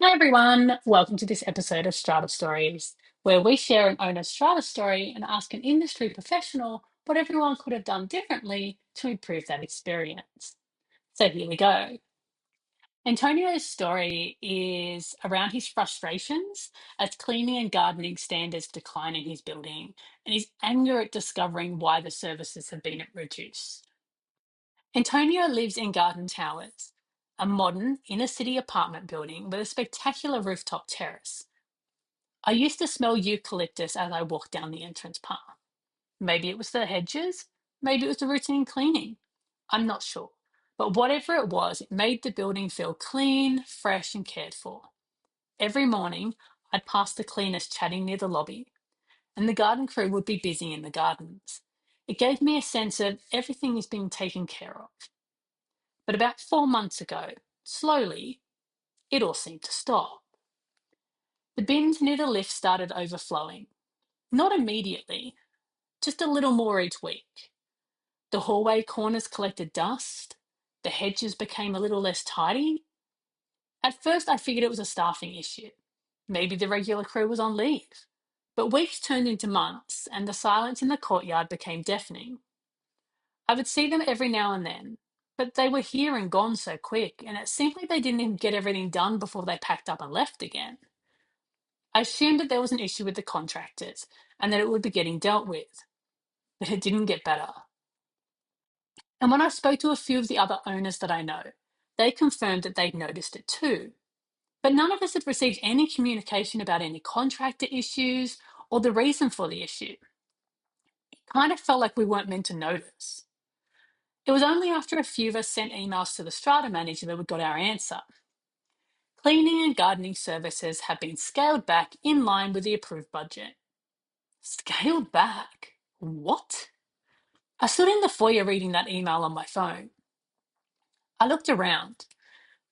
Hi everyone, welcome to this episode of Strata Stories, where we share an owner's Strata story and ask an industry professional what everyone could have done differently to improve that experience. So here we go. Antonio's story is around his frustrations as cleaning and gardening standards decline in his building and his anger at discovering why the services have been reduced. Antonio lives in Garden Towers, a modern inner city apartment building with a spectacular rooftop terrace. I used to smell eucalyptus as I walked down the entrance path. Maybe it was the hedges, maybe it was the routine cleaning. I'm not sure. But whatever it was, it made the building feel clean, fresh, and cared for. Every morning, I'd pass the cleaners chatting near the lobby, and the garden crew would be busy in the gardens. It gave me a sense of everything is being taken care of. But about 4 months ago, slowly, it all seemed to stop. The bins near the lift started overflowing. Not immediately, just a little more each week. The hallway corners collected dust. The hedges became a little less tidy. At first, I figured it was a staffing issue. Maybe the regular crew was on leave. But weeks turned into months, and the silence in the courtyard became deafening. I would see them every now and then, but they were here and gone so quick, and it seemed like they didn't even get everything done before they packed up and left again. I assumed that there was an issue with the contractors and that it would be getting dealt with, but it didn't get better. And when I spoke to a few of the other owners that I know, they confirmed that they'd noticed it too. But none of us had received any communication about any contractor issues or the reason for the issue. It kind of felt like we weren't meant to notice. It was only after a few of us sent emails to the strata manager that we got our answer. Cleaning and gardening services have been scaled back in line with the approved budget. Scaled back? What? I stood in the foyer reading that email on my phone. I looked around.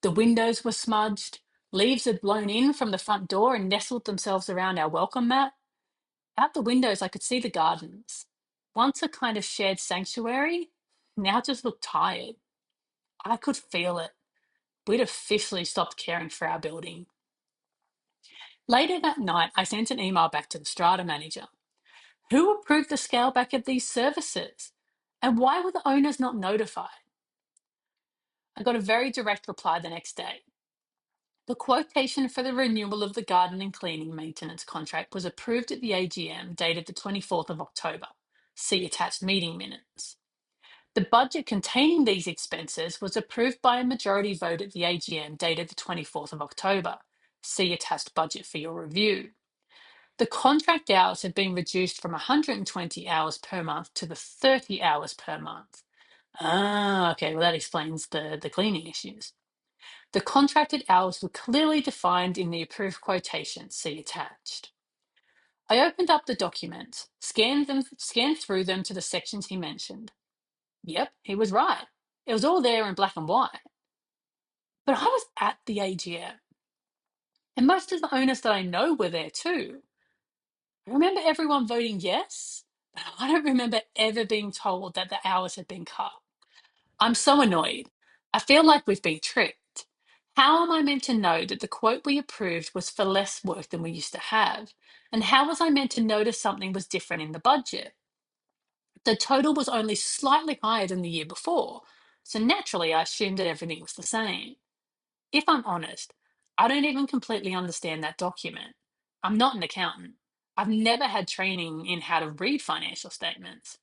The windows were smudged, leaves had blown in from the front door and nestled themselves around our welcome mat. Out the windows, I could see the gardens. Once a kind of shared sanctuary, now just looked tired. I could feel it. We'd officially stopped caring for our building. Later that night, I sent an email back to the strata manager. Who approved the scale back of these services? And why were the owners not notified? I got a very direct reply the next day. The quotation for the renewal of the garden and cleaning maintenance contract was approved at the AGM dated the 24th of October. See attached meeting minutes. The budget containing these expenses was approved by a majority vote at the AGM dated the 24th of October. See attached budget for your review. The contract hours have been reduced from 120 hours per month to the 30 hours per month. Ah, okay, well, that explains the cleaning issues. The contracted hours were clearly defined in the approved quotation, see attached. I opened up the documents, scanned through them to the sections he mentioned. Yep, he was right. It was all there in black and white. But I was at the AGM, and most of the owners that I know were there too. I remember everyone voting yes, but I don't remember ever being told that the hours had been cut. I'm so annoyed. I feel like we've been tricked. How am I meant to know that the quote we approved was for less work than we used to have? And how was I meant to notice something was different in the budget? The total was only slightly higher than the year before, so naturally I assumed that everything was the same. If I'm honest, I don't even completely understand that document. I'm not an accountant. I've never had training in how to read financial statements.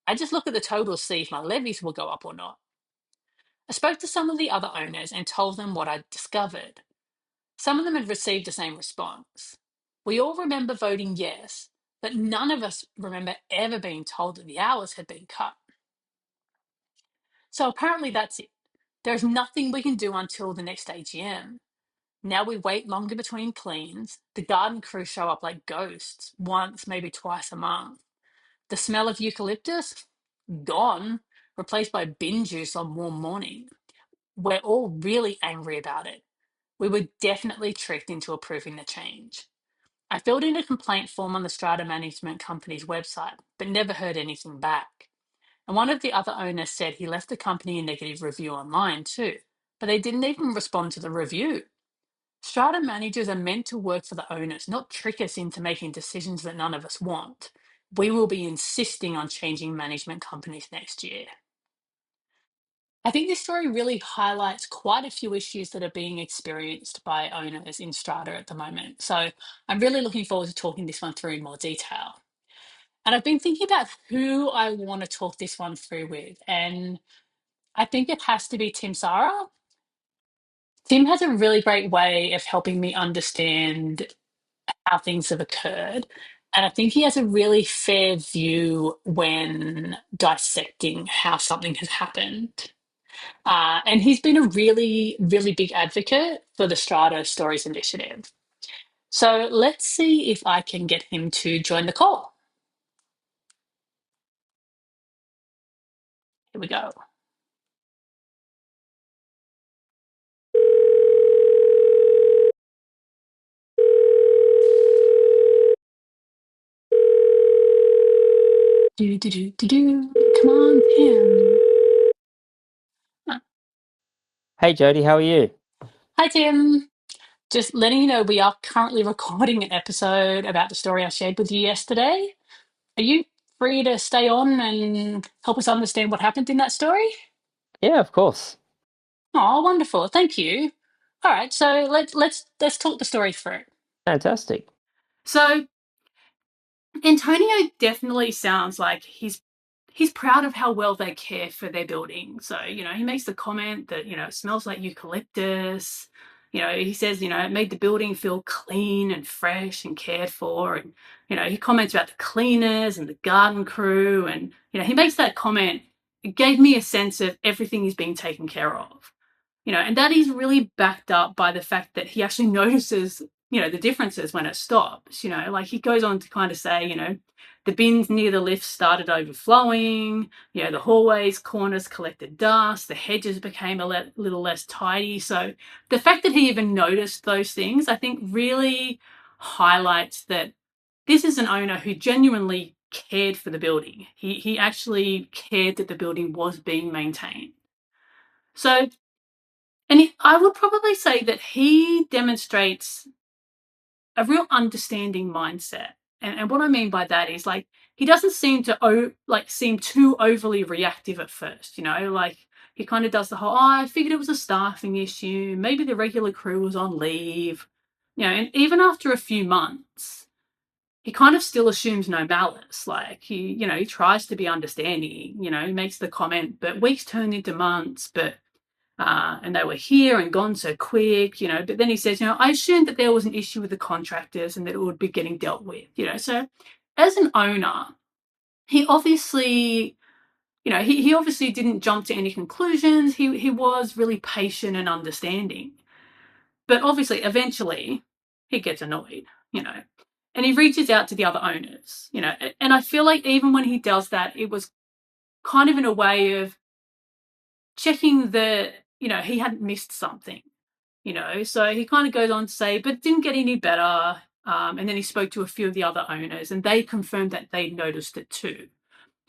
I just look at the totals to see if my levies will go up or not. I spoke to some of the other owners and told them what I'd discovered. Some of them had received the same response. We all remember voting yes, but none of us remember ever being told that the hours had been cut. So apparently that's it. There's nothing we can do until the next AGM. Now we wait longer between cleans. The garden crew show up like ghosts, once, maybe twice a month. The smell of eucalyptus? Gone, replaced by bin juice on warm morning. We're all really angry about it. We were definitely tricked into approving the change. I filled in a complaint form on the Strata Management Company's website, but never heard anything back. And one of the other owners said he left the company a negative review online too, but they didn't even respond to the review. Strata managers are meant to work for the owners, not trick us into making decisions that none of us want. We will be insisting on changing management companies next year. I think this story really highlights quite a few issues that are being experienced by owners in Strata at the moment. So I'm really looking forward to talking this one through in more detail. And I've been thinking about who I want to talk this one through with. And I think it has to be Tim Sara. Tim has a really great way of helping me understand how things have occurred. And I think he has a really fair view when dissecting how something has happened. And he's been a really, really big advocate for the Strata Stories Initiative. So let's see if I can get him to join the call. Here we go. Do, do, do, do, do. Come on, Tim. Uh, Hey Jody, how are you? Hi, Tim. Just letting you know, we are currently recording an episode about the story I shared with you yesterday. Are you free to stay on and help us understand what happened in that story? Yeah, of course. Oh, wonderful. Thank you. All right, so let's talk the story through. Fantastic. So Antonio definitely sounds like he's proud of how well they care for their building. So, he makes the comment that, it smells like eucalyptus. He says, it made the building feel clean and fresh and cared for. And, he comments about the cleaners and the garden crew. And, he makes that comment. It gave me a sense of everything is being taken care of. And that is really backed up by the fact that he actually notices, the differences when it stops. Like he goes on to kind of say, the bins near the lift started overflowing, the hallways, corners collected dust, the hedges became a little less tidy. So the fact that he even noticed those things, I think really highlights that this is an owner who genuinely cared for the building. He actually cared that the building was being maintained. So I would probably say that he demonstrates a real understanding mindset. And what I mean by that is like he doesn't seem to seem too overly reactive at first, like he kind of does the whole, oh, I figured it was a staffing issue, maybe the regular crew was on leave, and even after a few months, he kind of still assumes no malice. Like he tries to be understanding, he makes the comment, but weeks turn into months, and they were here and gone so quick, but then he says, I assumed that there was an issue with the contractors and that it would be getting dealt with, so as an owner, he obviously, he obviously didn't jump to any conclusions. He was really patient and understanding, but obviously eventually he gets annoyed, and he reaches out to the other owners, and I feel like even when he does that, it was kind of in a way of checking that, he hadn't missed something. So he kind of goes on to say, but it didn't get any better. And then he spoke to a few of the other owners and they confirmed that they noticed it too.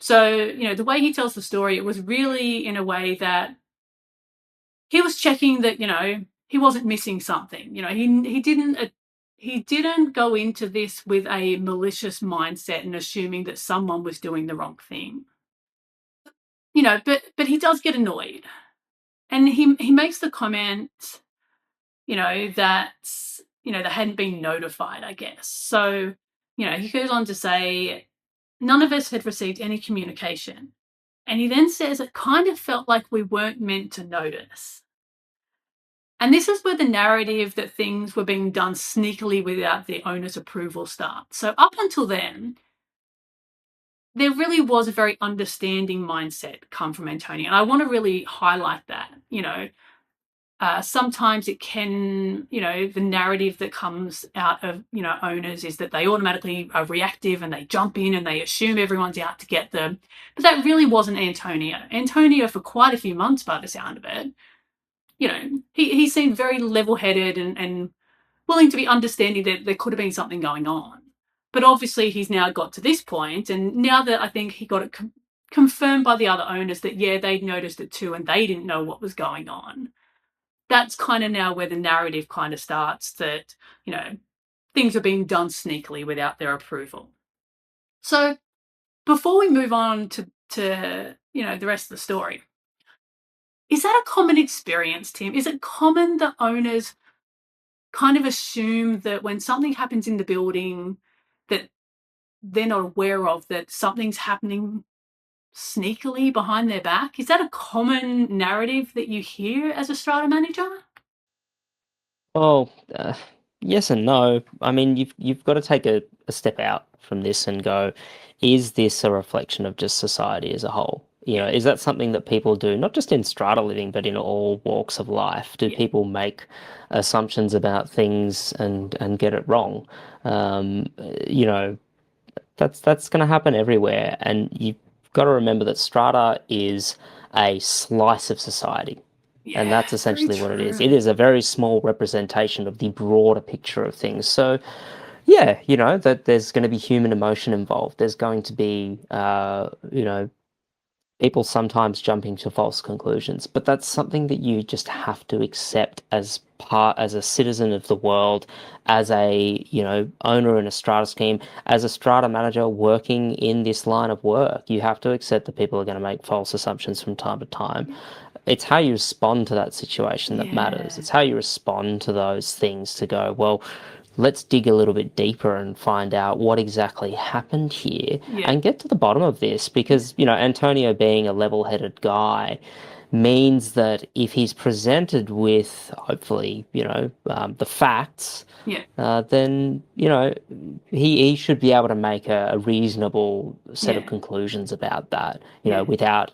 So, the way he tells the story, it was really in a way that he was checking that, he wasn't missing something. He didn't go into this with a malicious mindset and assuming that someone was doing the wrong thing. But he does get annoyed. And he makes the comment, that, they hadn't been notified, I guess. So, he goes on to say, none of us had received any communication. And he then says it kind of felt like we weren't meant to notice. And this is where the narrative that things were being done sneakily without the owner's approval starts. So up until then, there really was a very understanding mindset come from Antonio. And I want to really highlight that, sometimes it can, the narrative that comes out of, owners is that they automatically are reactive and they jump in and they assume everyone's out to get them. But that really wasn't Antonio. Antonio, for quite a few months by the sound of it, he seemed very level-headed and willing to be understanding that there could have been something going on. But obviously he's now got to this point, and now that I think he got it confirmed by the other owners that, yeah, they'd noticed it too and they didn't know what was going on. that's kind of now where the narrative kind of starts that, things are being done sneakily without their approval. So before we move on to the rest of the story, is that a common experience, Tim? Is it common that owners kind of assume that when something happens in the building that they're not aware of, that something's happening sneakily behind their back? Is that a common narrative that you hear as a strata manager? Well, yes and no. I mean, you've got to take a step out from this and go, is this a reflection of just society as a whole? Yeah, Is that something that people do, not just in strata living, but in all walks of life? Do yeah, people make assumptions about things and get it wrong? You know, that's going to happen everywhere, and you've got to remember that strata is a slice of society. And yeah. that's Very essentially what it is. It true. is a very small representation of the broader picture of things. So, yeah, that there's going to be human emotion involved. There's going to be, people sometimes jumping to false conclusions, but that's something that you just have to accept as a citizen of the world, as a, owner in a strata scheme, as a strata manager working in this line of work. You have to accept that people are going to make false assumptions from time to time. It's how you respond to that situation that matters. Yeah, It's how you respond to those things to go, well, let's dig a little bit deeper and find out what exactly happened here yeah, and get to the bottom of this yeah, because, Antonio being a level-headed guy means that if he's presented with, hopefully, the facts, yeah, then, he should be able to make a reasonable set of yeah, conclusions about that, yeah, without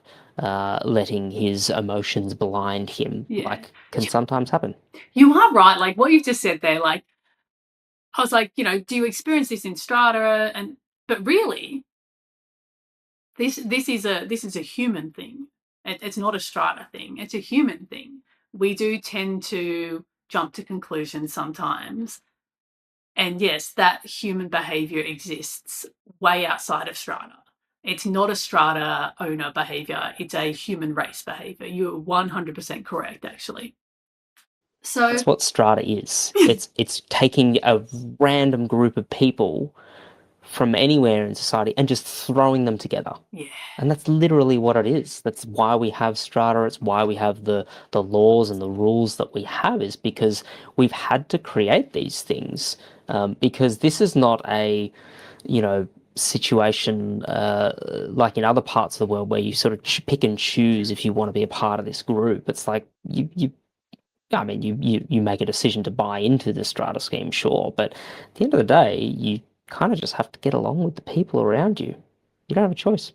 letting his emotions blind him, yeah. like can sometimes happen. You are right. Like what you've just said there, like I was like, do you experience this in strata? And but really, this is a human thing. It's not a strata thing. It's a human thing. We do tend to jump to conclusions sometimes. And yes, that human behavior exists way outside of strata. It's not a strata owner behavior. It's a human race behavior. You're 100% correct, actually. So, That's what strata is. It's taking a random group of people from anywhere in society and just throwing them together. yeah, And that's literally what it is. That's why we have strata. It's why we have the laws and the rules that we have, is because we've had to create these things. Because this is not a, situation like in other parts of the world where you sort of pick and choose if you want to be a part of this group. It's like I mean, you make a decision to buy into the strata scheme, sure, but at the end of the day, you kind of just have to get along with the people around you. You don't have a choice.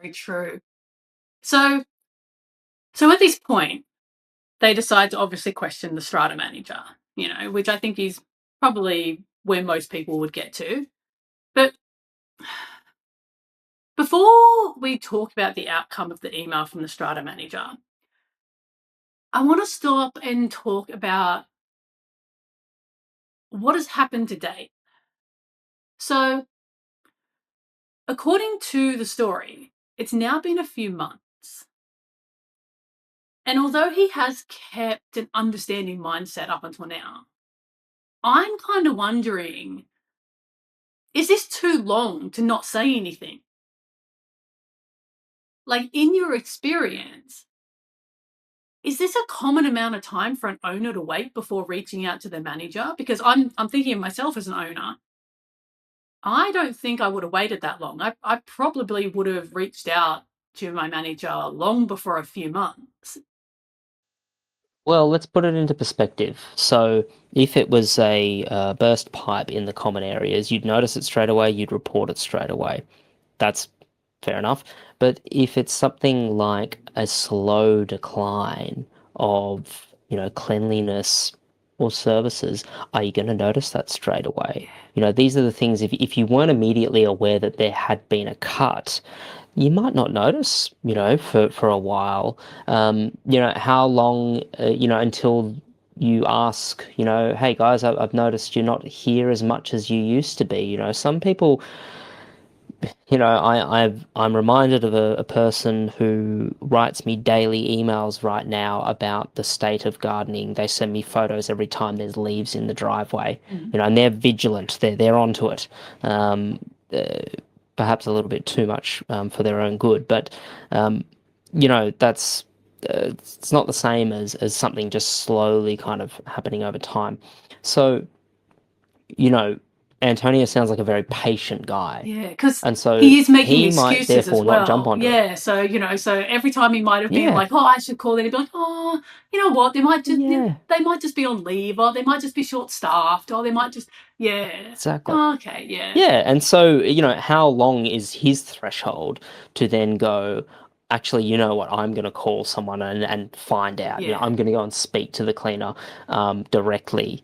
very true. So, so at this point, they decide to obviously question the strata manager, which I think is probably where most people would get to. But before we talk about the outcome of the email from the strata manager, I want to stop and talk about what has happened to date. So, according to the story, it's now been a few months. And although he has kept an understanding mindset up until now, I'm kind of wondering, is this too long to not say anything? Like, in your experience, is this a common amount of time for an owner to wait before reaching out to their manager? Because I'm thinking of myself as an owner. I don't think I would have waited that long. I probably would have reached out to my manager long before a few months. Well, let's put it into perspective. So, if it was a burst pipe in the common areas, you'd notice it straight away, you'd report it straight away. That's fair enough. But if it's something like a slow decline of, cleanliness or services, are you going to notice that straight away? These are the things, if you weren't immediately aware that there had been a cut, you might not notice, for a while. How long, until you ask, hey guys, I've noticed you're not here as much as you used to be. Some people I'm reminded of a person who writes me daily emails right now about the state of gardening. They send me photos every time there's leaves in the driveway, Mm. and they're vigilant. They're onto it. Um, uh, Perhaps a little bit too much for their own good, but um, that's it's not the same as something just slowly kind of happening over time. So, you know, Antonio sounds like a very patient guy. Yeah, because And so he is making he might excuses as therefore not jump well. onto it. Yeah, so so every time he might have been Yeah, like, "Oh, I should call," then he'd be like, "Oh, you know what? yeah, They might just be on leave, or they might just be short staffed, or they might just yeah." exactly. Oh, okay, yeah, Yeah, and so, how long is his threshold to then go, actually, you know what, I'm going to call someone and find out. yeah, I'm going to go and speak to the cleaner directly.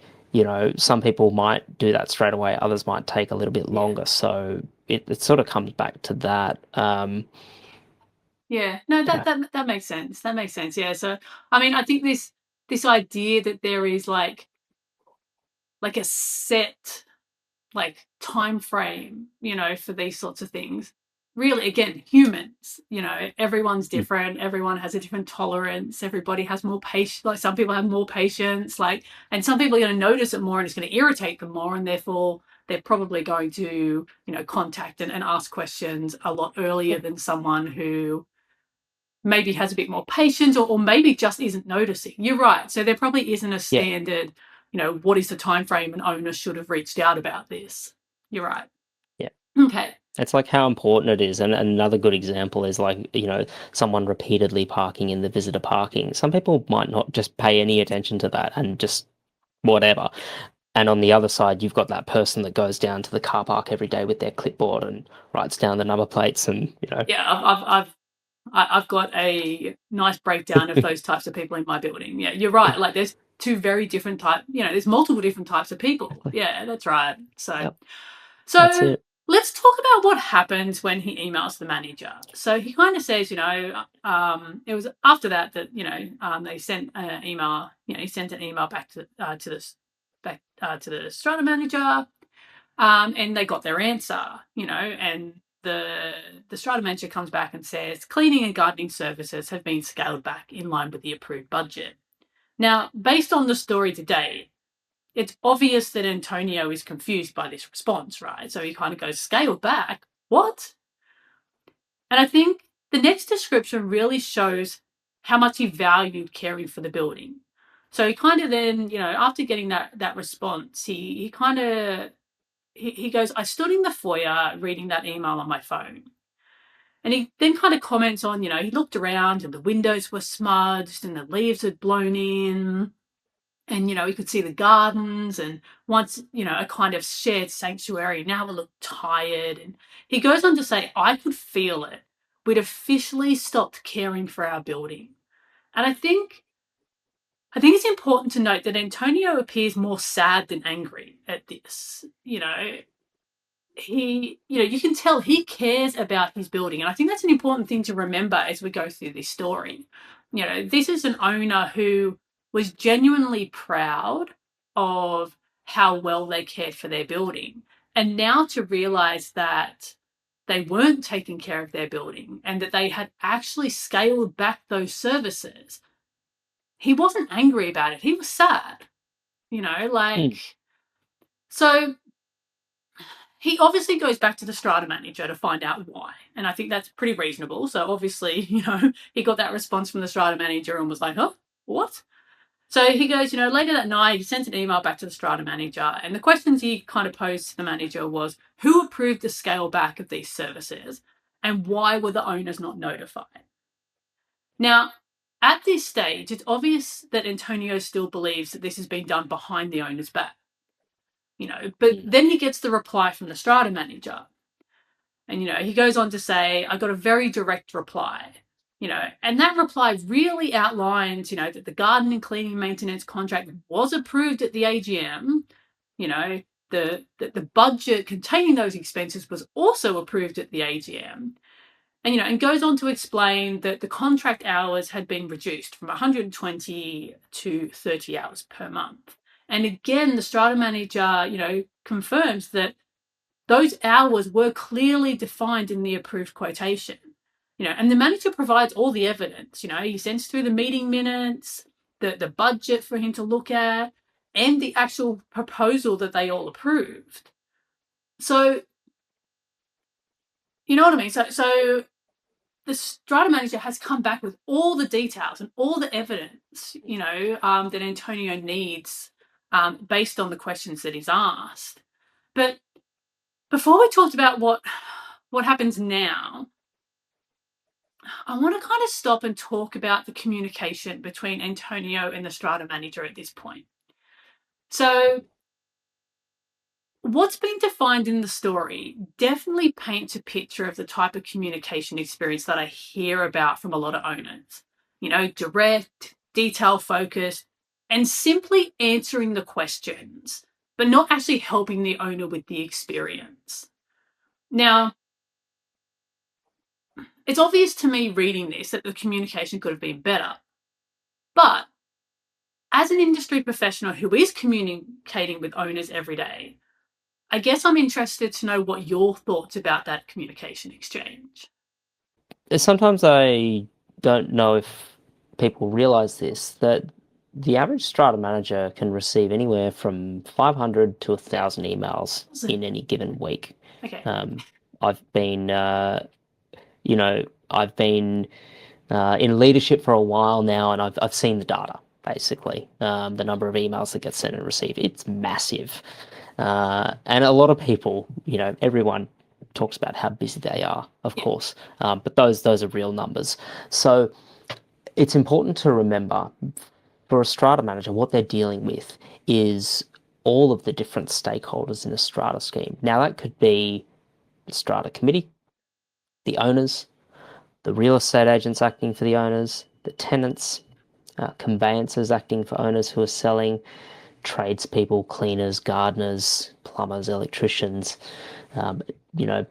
Some people might do that straight away, others might take a little bit yeah, longer. So it sort of comes back to that. yeah. No, Yeah. that makes sense. That makes sense. Yeah. So I mean, I think this idea that there is like a set like time frame, for these sorts of things. Really, again, humans, everyone's Mm. different. Everyone has a different tolerance. Everybody has more patience. Like some people have more patience, and some people are going to notice it more and it's going to irritate them more. And therefore, they're probably going to, contact and ask questions a lot earlier Yeah. than someone who maybe has a bit more patience or maybe just isn't noticing. You're right. So there probably isn't a Yeah. standard, what is the time frame an owner should have reached out about this. You're right. Yeah. Okay. It's like how important it is. And another good example is like, someone repeatedly parking in the visitor parking. Some people might not just pay any attention to that and just whatever. And on the other side, you've got that person that goes down to the car park every day with their clipboard and writes down the number plates and. Yeah, I've got a nice breakdown of those types of people in my building. Yeah, you're right. Like there's two very different type. There's multiple different types of people. Yeah, that's right. So Yep, that's so it. let's talk about what happens when he emails the manager. So he kind of says, it was after that they sent an email. He sent an email back to the Strata manager, and they got their answer. And the Strata manager comes back and says cleaning and gardening services have been scaled back in line with the approved budget. Now, based on the story today, it's obvious that Antonio is confused by this response, right? So he kind of goes, scaled back? What? And I think the next description really shows how much he valued caring for the building. So he kind of then, after getting that response, he kind of he goes, I stood in the foyer reading that email on my phone. And he then kind of comments on, he looked around and the windows were smudged and the leaves had blown in. And, he could see the gardens and once, a kind of shared sanctuary. Now it looked tired. And he goes on to say, I could feel it. We'd officially stopped caring for our building. And I think it's important to note that Antonio appears more sad than angry at this. You can tell he cares about his building. And I think that's an important thing to remember as we go through this story. This is an owner who was genuinely proud of how well they cared for their building. And now to realize that they weren't taking care of their building and that they had actually scaled back those services, he wasn't angry about it. He was sad, Mm. so he obviously goes back to the strata manager to find out why. And I think that's pretty reasonable. So obviously, he got that response from the strata manager and was like, huh, what? So he goes, later that night, he sent an email back to the strata manager. And the questions he kind of posed to the manager was, who approved the scale back of these services? And why were the owners not notified? Now, at this stage, it's obvious that Antonio still believes that this has been done behind the owner's back. But then he gets the reply from the strata manager. And, he goes on to say, I got a very direct reply. And that reply really outlines, that the garden and cleaning maintenance contract was approved at the AGM. The budget containing those expenses was also approved at the AGM. And goes on to explain that the contract hours had been reduced from 120 to 30 hours per month. And again, the strata manager, confirms that those hours were clearly defined in the approved quotation. And the manager provides all the evidence. He sends through the meeting minutes, the budget for him to look at, and the actual proposal that they all approved. So, you know what I mean? So the strata manager has come back with all the details and all the evidence, that Antonio needs, based on the questions that he's asked. But before we talked about what happens now, I want to kind of stop and talk about the communication between Antonio and the strata manager at this point. So what's been defined in the story definitely paints a picture of the type of communication experience that I hear about from a lot of owners. Direct, detail focused, and simply answering the questions, but not actually helping the owner with the experience. Now, it's obvious to me reading this that the communication could have been better. But as an industry professional who is communicating with owners every day, I guess I'm interested to know what your thoughts about that communication exchange. Sometimes I don't know if people realize this, that the average strata manager can receive anywhere from 500 to 1,000 emails in any given week. Okay. I've been, I've been in leadership for a while now, and I've seen the data, basically. The number of emails that get sent and received, it's massive. And a lot of people, everyone talks about how busy they are, of course, but those are real numbers. So it's important to remember, for a strata manager, what they're dealing with is all of the different stakeholders in a strata scheme. Now, that could be the strata committee, the owners, the real estate agents acting for the owners, the tenants, conveyancers acting for owners who are selling, tradespeople, cleaners, gardeners, plumbers, electricians, um, you know,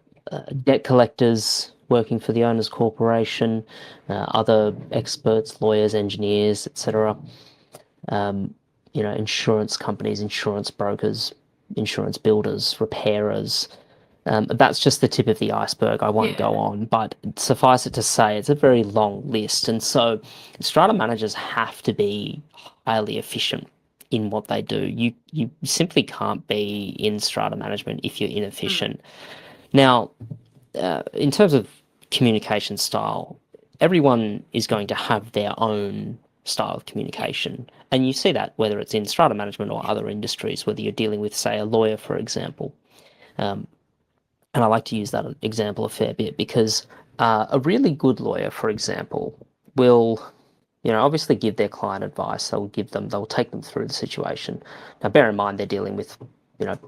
debt collectors working for the owners' corporation, other experts, lawyers, engineers, etc. Insurance companies, insurance brokers, insurance builders, repairers. That's just the tip of the iceberg. I won't go on, but suffice it to say, it's a very long list. And so strata managers have to be highly efficient in what they do. You simply can't be in strata management if you're inefficient. Now, in terms of communication style, everyone is going to have their own style of communication. And you see that whether it's in strata management or other industries, whether you're dealing with, say, a lawyer, for example. And I like to use that example a fair bit because a really good lawyer, for example, will, obviously give their client advice. They'll take them through the situation. Now, bear in mind they're dealing with, a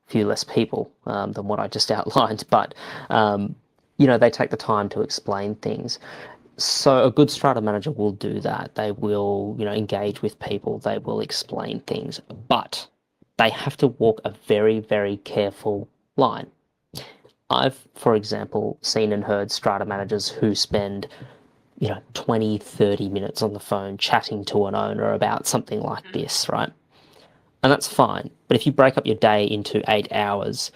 few less people than what I just outlined, but they take the time to explain things. So a good strata manager will do that. They will, engage with people. They will explain things, but they have to walk a very, very careful line. I've, for example, seen and heard strata managers who spend 20, 30 minutes on the phone chatting to an owner about something like this, right? And that's fine. But if you break up your day into 8 hours,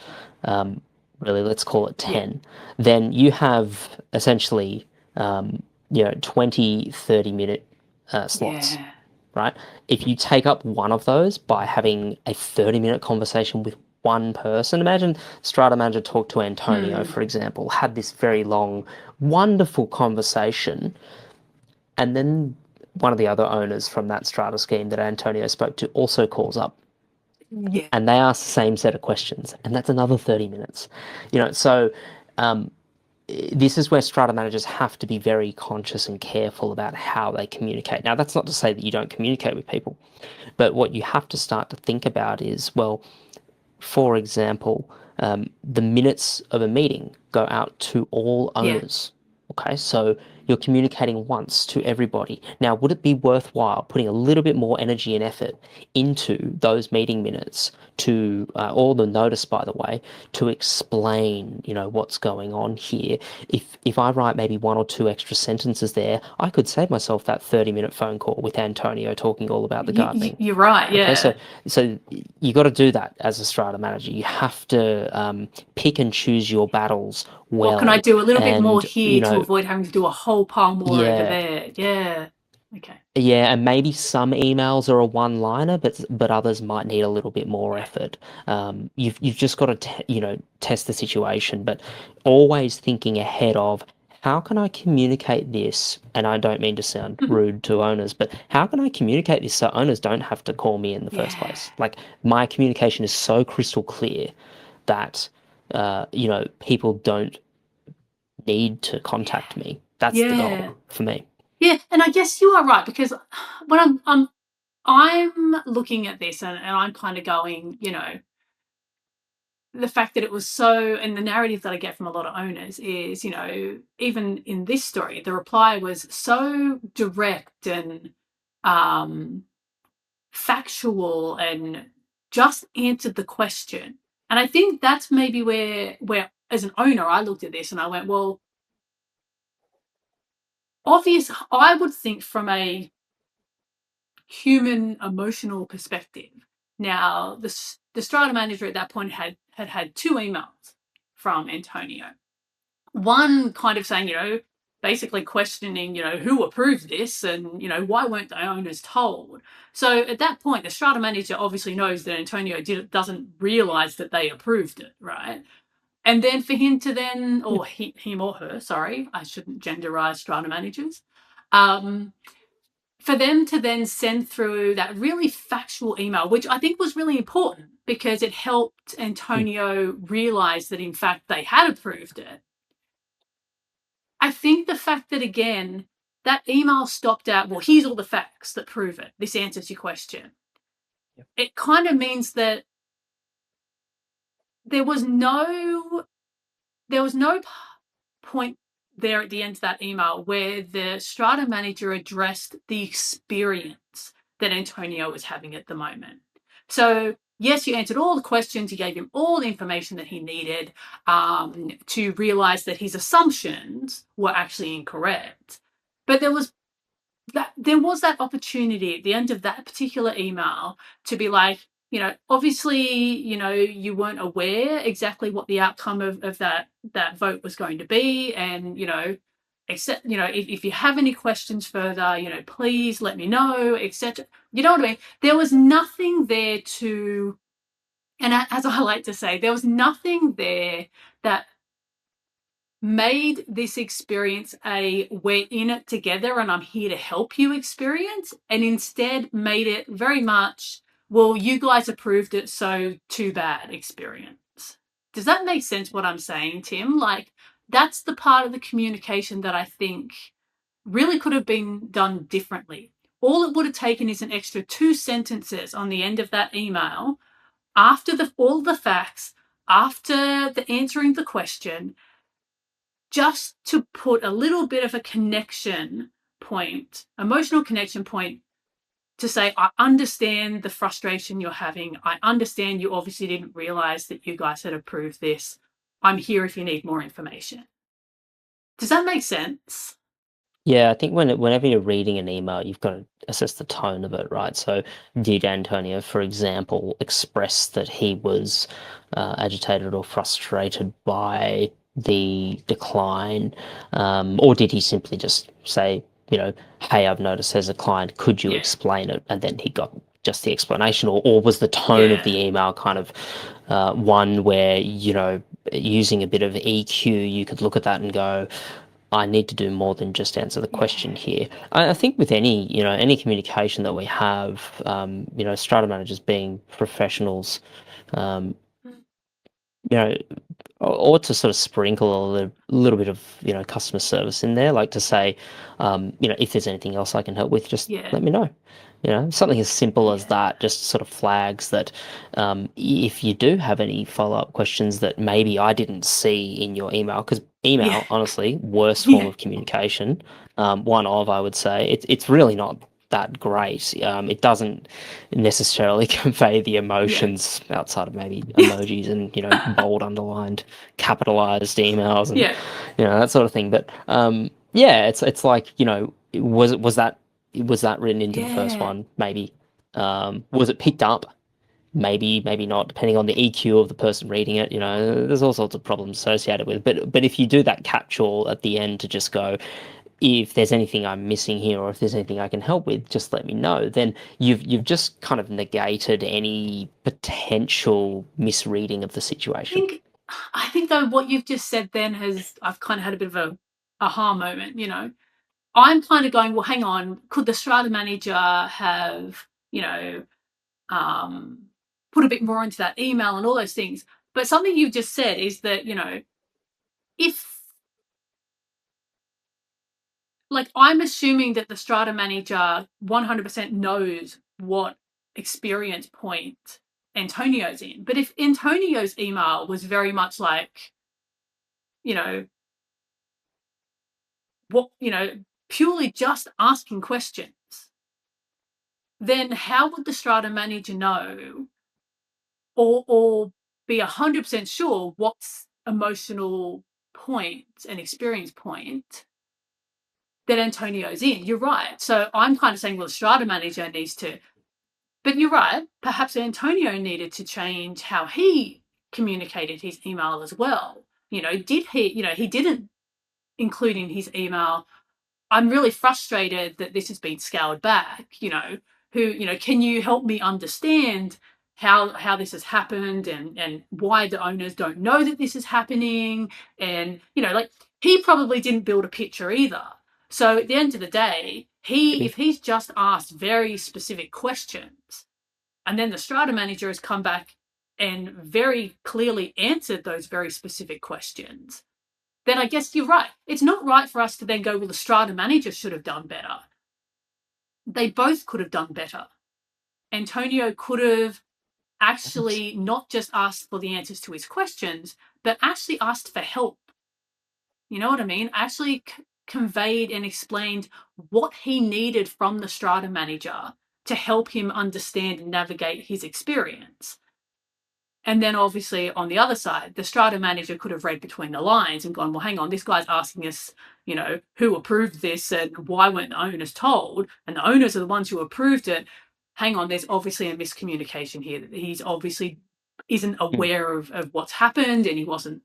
really, let's call it 10, then you have essentially, 20, 30-minute slots, right? If you take up one of those by having a 30-minute conversation with one person, imagine strata manager talked to Antonio, for example, had this very long, wonderful conversation, and then one of the other owners from that strata scheme that Antonio spoke to also calls up. And they ask the same set of questions, and that's another 30 minutes. So this is where strata managers have to be very conscious and careful about how they communicate. Now, that's not to say that you don't communicate with people, but what you have to start to think about is, well, for example, the minutes of a meeting go out to all owners. Okay, so you're communicating once to everybody. Now, would it be worthwhile putting a little bit more energy and effort into those meeting minutes to, or the notice, by the way, to explain, what's going on here. If I write maybe one or two extra sentences there, I could save myself that 30-minute phone call with Antonio talking all about the gardening. You're right, Okay, so yeah. so you got to do that as a strata manager. You have to pick and choose your battles What can I well, do a little bit more and here to avoid having to do a whole pile more over yeah, there? Yeah. Okay. yeah, and maybe some emails are a one-liner, but others might need a little bit more Yeah. effort. You've just got to test the situation, but always thinking ahead of how can I communicate this? And I don't mean to sound Mhm. rude to owners, but how can I communicate this so owners don't have to call me in the first Yeah. place? Like my communication is so crystal clear that people don't need to Yeah. contact me. That's the goal Yeah. for me. Yeah. And I guess you are right because when I'm looking at this and I'm kind of going, the fact that it was so, and the narrative that I get from a lot of owners is, even in this story, the reply was so direct and um, factual and just answered the question. And I think that's maybe where as an owner, I looked at this and I went, well, obvious. I would think from a human emotional perspective. Now, the strata manager at that point had two emails from Antonio. One kind of saying, basically questioning, who approved this and, why weren't the owners told? So at that point, the strata manager obviously knows that Antonio doesn't realize that they approved it, right? And then for him to then, or him or her, sorry, I shouldn't genderize strata managers, um, for them to then send through that really factual email, which I think was really important because it helped Antonio realize that in fact they had approved it. I think the fact that, again, that email stopped at, well, here's all the facts that prove it. This answers your question. It kind of means that there was no there was no point there at the end of that email where the strata manager addressed the experience that Antonio was having at the moment. So, yes, you answered all the questions, you gave him all the information that he needed to realize that his assumptions were actually incorrect. But there was that opportunity at the end of that particular email to be like, obviously, you weren't aware exactly what the outcome of that vote was going to be. And, except, if you have any questions further, please let me know, etc. You know what I mean? There was nothing there to, and as I like to say, there was nothing there that made this experience a we're in it together and I'm here to help you experience, and instead made it very much, well, you guys approved it, so too bad experience. Does that make sense what I'm saying, Tim? Like, that's the part of the communication that I think really could have been done differently. All it would have taken is an extra two sentences on the end of that email after all the facts, after the answering the question, just to put a little bit of a connection point, emotional connection point, to say, I understand the frustration you're having. I understand you obviously didn't realize that you guys had approved this. I'm here if you need more information. Does that make sense? Yeah, I think whenever you're reading an email, you've got to assess the tone of it, right? So, did Antonio, for example, express that he was agitated or frustrated by the decline, or did he simply just say, hey, I've noticed there's a client, could you Yeah. explain it? And then he got just the explanation, or was the tone of Yeah. the email kind of one where, using a bit of EQ, you could look at that and go, I need to do more than just answer the question Yeah. here. I think with any communication that we have, strata managers being professionals, um, you know, or to sort of sprinkle a little bit of, customer service in there, like to say, if there's anything else I can help with, just Yeah. let me know. Something as simple as Yeah. that just sort of flags that if you do have any follow-up questions that maybe I didn't see in your email, because Yeah. email, honestly, worst form Yeah. of communication, one of, I would say, it's really not. that great. It doesn't necessarily convey the Yeah. emotions outside of maybe emojis and, bold, underlined, capitalized emails and, Yeah. that sort of thing. But yeah, it's like, was that written into the first Yeah. one? Maybe. Was it picked up? Maybe, maybe not, depending on the EQ of the person reading it. There's all sorts of problems associated with it. But if you do that catch-all at the end to just go, if there's anything I'm missing here or if there's anything I can help with, just let me know. Then you've just kind of negated any potential misreading of the situation. think I think though what you've just said then has I've kind of had a bit of a aha moment, I'm kind of going, well, hang on, could the strata manager have, um, put a bit more into that email and all those things? But something you've just said is that, if like I'm assuming that the strata manager 100% knows what experience point Antonio's in. But if Antonio's email was very much like, you know, what, purely just asking questions, then how would the strata manager know or be 100% sure what's emotional point and experience point that Antonio's in? You're right. So I'm kind of saying, well, the strata manager needs to, but you're right. Perhaps Antonio needed to change how he communicated his email as well. Did he, he didn't include in his email, I'm really frustrated that this has been scaled back, can you help me understand how this has happened and why the owners don't know that this is happening? And, like he probably didn't build a picture either. So at the end of the day, if Maybe. he's just asked very specific questions and then the strata manager has come back and very clearly answered those very specific questions, then I guess you're right. It's not right for us to then go, well, the strata manager should have done better. They both could have done better. Antonio could have actually not just asked for the answers to his questions, but actually asked for help. You know what I mean? Actually conveyed and explained what he needed from the strata manager to help him understand and navigate his experience. And then obviously on the other side, the strata manager could have read between the lines and gone, well, hang on, this guy's asking us, who approved this and why weren't the owners told? And the owners are the ones who approved it. Hang on, there's obviously a miscommunication here. He's obviously isn't Hmm. aware of what's happened and he wasn't,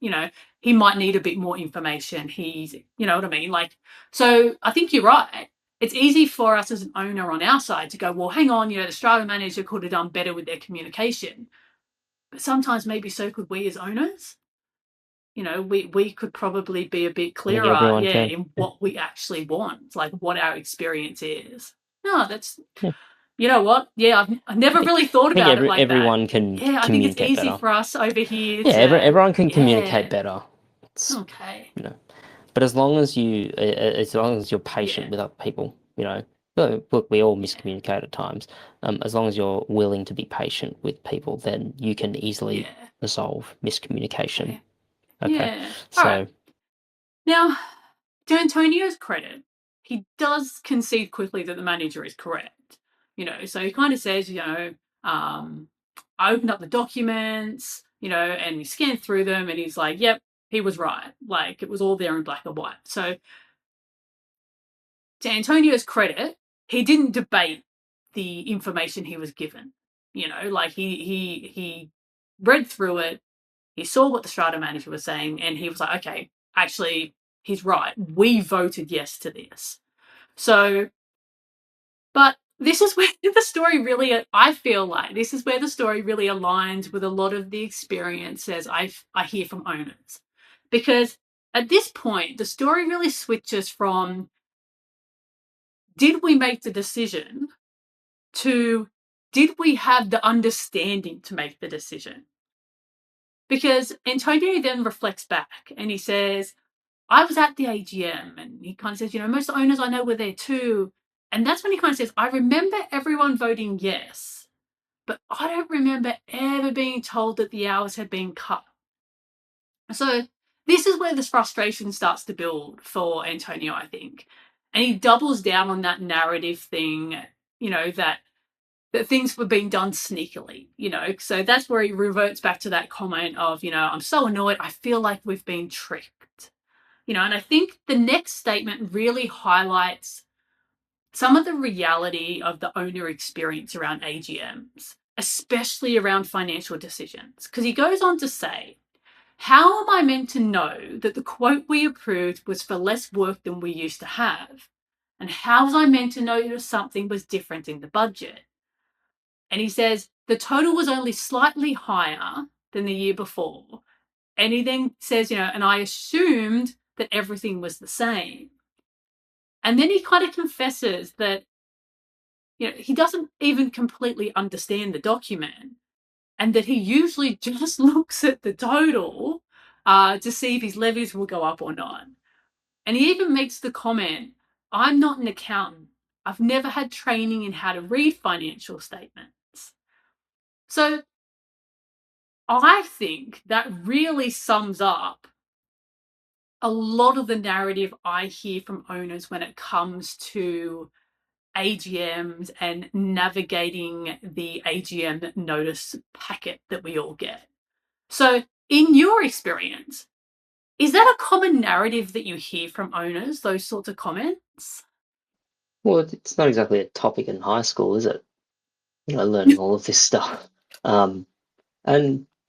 he might need a bit more information. He's, you know what I mean? Like, so I think you're right. It's easy for us as an owner on our side to go, well, hang on, the strata manager could have done better with their communication. But sometimes maybe so could we as owners. We could probably be a bit I think clearer, everyone yeah, can. in Yeah. what we actually want, like what our experience is. No, that's, Yeah. you know what? Yeah, I've I never think really thought I think about it like that. everyone can Yeah, I think it's communicate easy better. for us over here Yeah, to, everyone can communicate yeah, better. It's, okay, you know, but as long as you're patient yeah, with other people, look, we all miscommunicate at times. As long as you're willing to be patient with people, then you can easily yeah, resolve miscommunication. okay, Okay, yeah. All right. so Now, to Antonio's credit, he does concede quickly that the manager is correct. So he kind of says, I opened up the documents, and he scanned through them and he's like, yep, he was right. Like it was all there in black and white. So to Antonio's credit, he didn't debate the information he was given. Like he read through it, he saw what the strata manager was saying, and he was like, okay, actually, he's right. We voted yes to this. So, but this is where the story really, I feel like this is where the story really aligns with a lot of the experiences I hear from owners. Because at this point, the story really switches from did we make the decision to did we have the understanding to make the decision? Because Antonio then reflects back and he says, I was at the AGM, and he kind of says, most owners I know were there too. And that's when he kind of says, I remember everyone voting yes, but I don't remember ever being told that the hours had been cut. So this is where this frustration starts to build for Antonio, I think. And he doubles down on that narrative thing that things were being done sneakily, So that's where he reverts back to that comment of, I'm so annoyed. I feel like we've been tricked, and I think the next statement really highlights some of the reality of the owner experience around AGMs, especially around financial decisions. Because he goes on to say, how am I meant to know that the quote we approved was for less work than we used to have? And how was I meant to know that something was different in the budget? And he says, the total was only slightly higher than the year before. And he then says, and I assumed that everything was the same. And then he kind of confesses that, he doesn't even completely understand the document and that he usually just looks at the total to see if his levies will go up or not. And he even makes the comment, I'm not an accountant. I've never had training in how to read financial statements. So I think that really sums up a lot of the narrative I hear from owners when it comes to AGMs and navigating the AGM notice packet that we all get. So, in your experience, is that a common narrative that you hear from owners, those sorts of comments? Well, it's not exactly a topic in high school, is it? Learning all of this stuff. And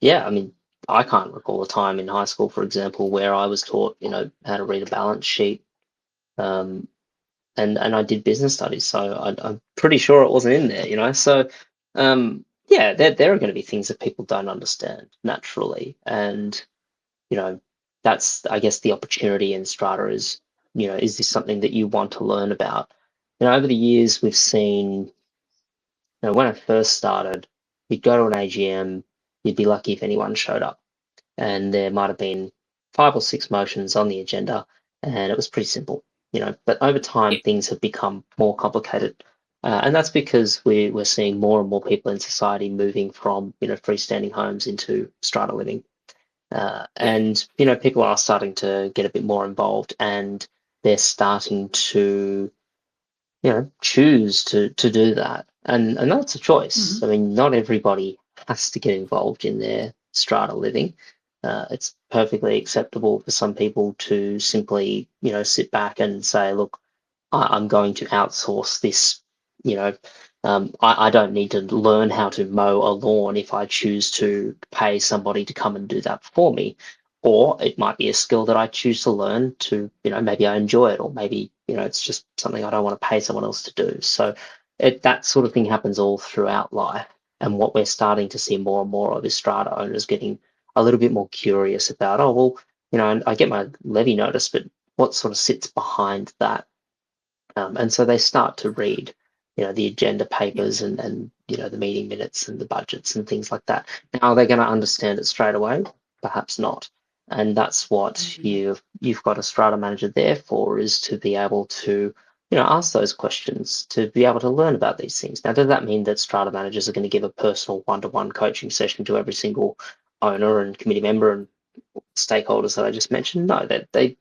yeah, I mean, I can't recall a time in high school, for example, where I was taught, how to read a balance sheet. Um, and I did business studies, so I'm pretty sure it wasn't in there. So yeah, there are going to be things that people don't understand naturally, and that's, I guess, the opportunity in Strata is, is this something that you want to learn about? Over the years, we've seen, when I first started, you'd go to an AGM, you'd be lucky if anyone showed up, and there might have been 5 or 6 motions on the agenda, and it was pretty simple. But over time, Yeah. things have become more complicated. And that's because we're seeing more and more people in society moving from, freestanding homes into strata living. Yeah. And, people are starting to get a bit more involved, and they're starting to, choose to do that. And that's a choice. Mm-hmm. I mean, not everybody has to get involved in their strata living. It's perfectly acceptable for some people to simply, sit back and say, look, I'm going to outsource this, you know, I don't need to learn how to mow a lawn if I choose to pay somebody to come and do that for me. Or it might be a skill that I choose to learn to, maybe I enjoy it, or maybe, it's just something I don't want to pay someone else to do. So that sort of thing happens all throughout life. And what we're starting to see more and more of is strata owners getting a little bit more curious about, oh, well, and I get my levy notice, but what sort of sits behind that? And so they start to read, the agenda Yeah. papers and the meeting minutes and the budgets and things like that. Now, are they going to understand it straight away? Perhaps not. And that's what Mm-hmm. you've got a strata manager there for, is to be able to, ask those questions, to be able to learn about these things. Now, does that mean that strata managers are going to give a personal one-to-one coaching session to every single owner and committee member and stakeholders that I just mentioned? No, it's Yeah.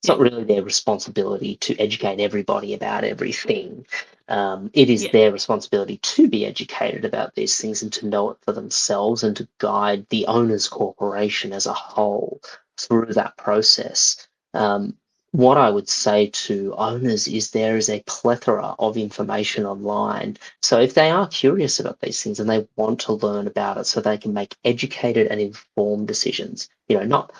not really their responsibility to educate everybody about everything. It is Yeah. their responsibility to be educated about these things and to know it for themselves and to guide the owner's corporation as a whole through that process. What I would say to owners is there is a plethora of information online. So if they are curious about these things and they want to learn about it so they can make educated and informed decisions, not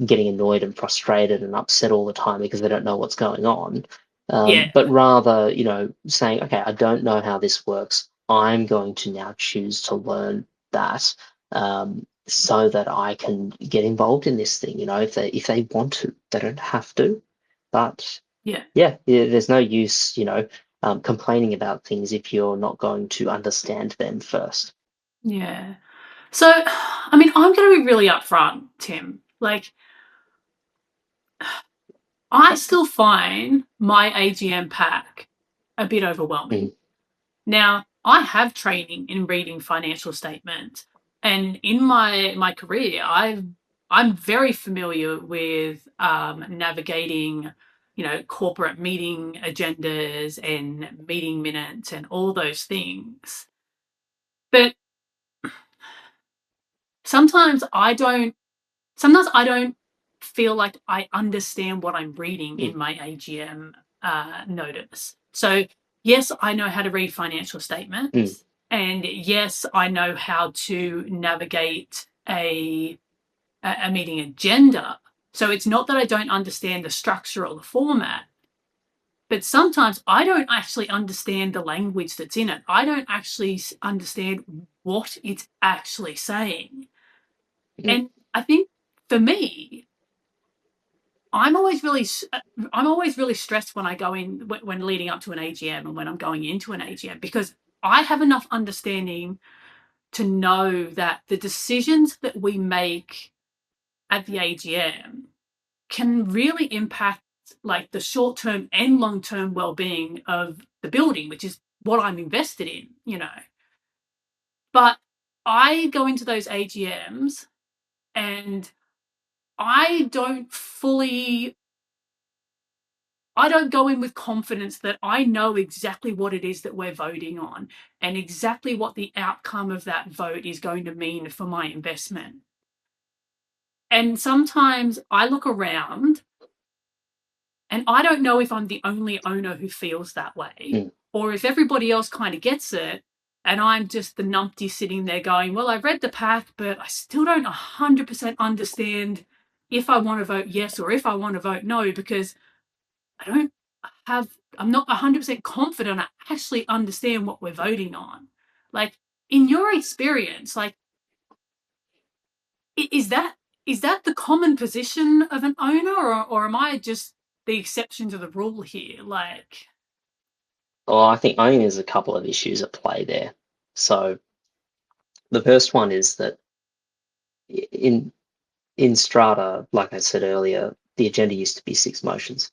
getting annoyed and frustrated and upset all the time because they don't know what's going on, Yeah. but rather, saying, okay, I don't know how this works. I'm going to now choose to learn that, so that I can get involved in this thing. If they want to, they don't have to. But Yeah. yeah, there's no use, complaining about things if you're not going to understand them first. Yeah. So, I mean, I'm going to be really upfront, Tim. Like, I still find my AGM pack a bit overwhelming. Mm, Now, I have training in reading financial statements, and in my career, I'm very familiar with navigating corporate meeting agendas and meeting minutes and all those things. But sometimes I don't feel like I understand what I'm reading in my AGM notice. So yes, I know how to read financial statements, and yes, I know how to navigate a meeting agenda. So it's not that I don't understand the structure or the format, but sometimes I don't actually understand the language that's in it. I don't actually understand what it's actually saying. And I think for me, I'm always really stressed when I go in, when leading up to an AGM and when I'm going into an AGM, because I have enough understanding to know that the decisions that we make at the AGM can really impact like the short-term and long-term well-being of the building, which is what I'm invested in. But I go into those AGMs and I don't go in with confidence that I know exactly what it is that we're voting on and exactly what the outcome of that vote is going to mean for my investment. And sometimes I look around and I don't know if I'm the only owner who feels that way or if everybody else kind of gets it and I'm just the numpty sitting there going, well, I read the pack, but I still don't 100% understand if I want to vote yes or if I want to vote no, because I'm not 100% confident I actually understand what we're voting on. Like, in your experience, like, is that the common position of an owner, or am I just the exception to the rule here? Like, Well, I think there's a couple of issues at play there. So the first one is that in Strata, like I said earlier, the agenda used to be 6 motions.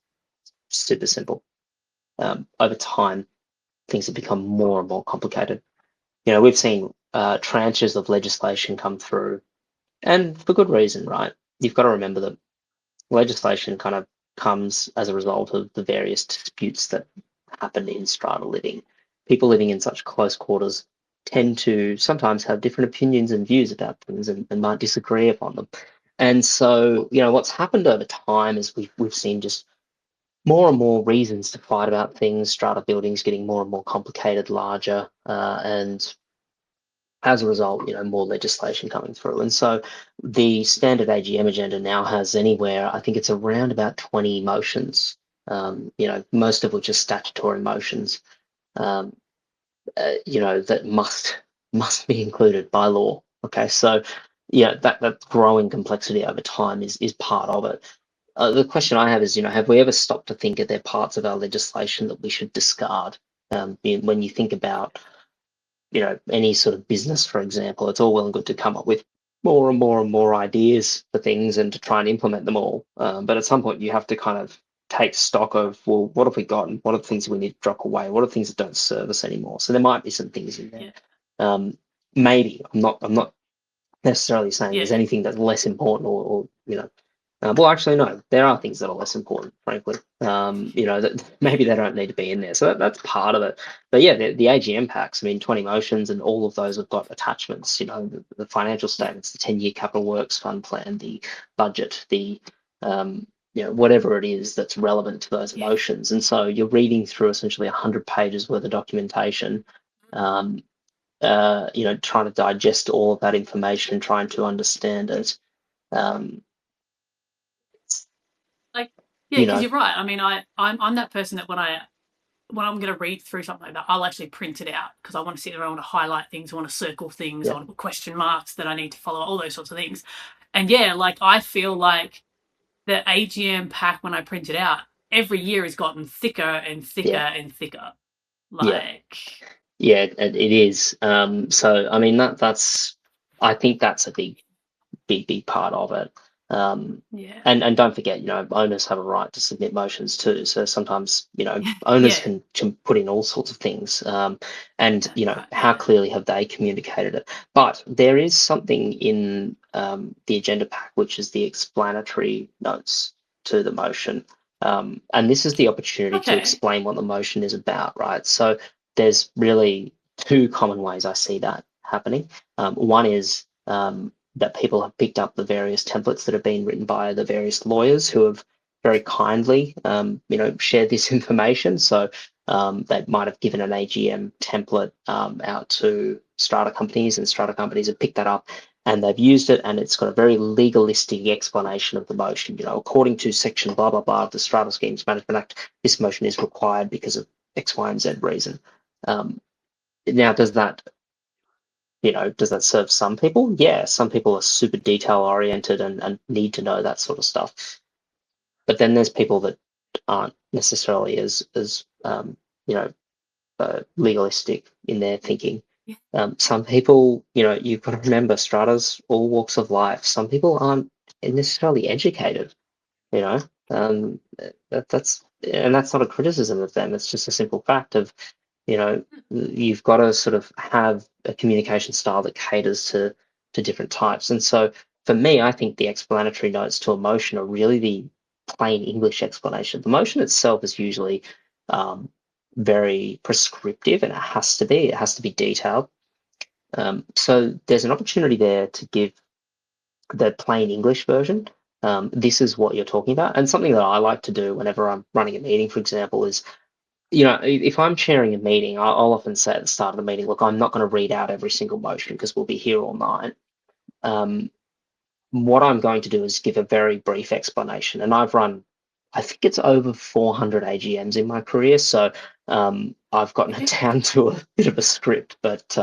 Super simple. Over time, things have become more and more complicated. We've seen tranches of legislation come through, and for good reason, right? You've got to remember that legislation kind of comes as a result of the various disputes that happen in strata living. People living in such close quarters tend to sometimes have different opinions and views about things and might disagree upon them. And so, what's happened over time is we've seen just more and more reasons to fight about things, strata buildings getting more and more complicated, larger, and as a result, more legislation coming through. And so the standard AGM agenda now has anywhere, I think it's around about 20 motions, most of which are statutory motions, that must be included by law. Okay, so that growing complexity over time is part of it. The question I have is, have we ever stopped to think, are there parts of our legislation that we should discard? When you think about any sort of business, for example, it's all well and good to come up with more and more and more ideas for things and to try and implement them all. But at some point, you have to kind of take stock of, well, what have we got and what are the things we need to drop away? What are things that don't serve us anymore? So there might be some things in there. yeah. Maybe I'm not necessarily saying there's anything that's less important or well, actually, no, there are things that are less important, frankly. That maybe they don't need to be in there. So that's part of it. But yeah, the AGM packs, 20 motions, and all of those have got attachments, the financial statements, the 10-year capital works fund plan, the budget, the, whatever it is that's relevant to those motions. And so you're reading through essentially 100 pages worth of documentation, trying to digest all of that information, trying to understand it. Because you're right. I'm that person that when I'm going to read through something like that, I'll actually print it out because I want to sit there, I want to highlight things, I want to circle things, I want to put question marks that I need to follow, all those sorts of things. And I feel like the AGM pack, when I print it out, every year has gotten thicker and thicker and thicker. Yeah, it is. So that's I think that's a big part of it. And don't forget, owners have a right to submit motions too. So sometimes, owners can put in all sorts of things. How clearly have they communicated it? But there is something in the agenda pack, which is the explanatory notes to the motion. And this is the opportunity to Okay. explain what the motion is about, right? So there's really two common ways I see that happening. One is that people have picked up the various templates that have been written by the various lawyers who have very kindly, shared this information. So they might have given an AGM template out to strata companies, and strata companies have picked that up and they've used it, and it's got a very legalistic explanation of the motion. According to section blah blah blah of the Strata Schemes Management Act, this motion is required because of X, Y, and Z reason. Now, does that serve some people? Yeah, some people are super detail oriented and need to know that sort of stuff. But then there's people that aren't necessarily as legalistic in their thinking. Some people, you've got to remember, stratas, all walks of life. Some people aren't necessarily educated, you know. That's not a criticism of them. It's just a simple fact of, you've got to sort of have a communication style that caters to different types. And so for me, I think the explanatory notes to a motion are really the plain English explanation. The motion itself is usually very prescriptive, and it has to be. It has to be detailed. So there's an opportunity there to give the plain English version. This is what you're talking about. And something that I like to do whenever I'm running a meeting, for example, is, if I'm chairing a meeting, I'll often say at the start of the meeting, look, I'm not going to read out every single motion because we'll be here all night. What I'm going to do is give a very brief explanation. And I think it's over 400 AGMs in my career. So I've gotten it down to a bit of a script. But,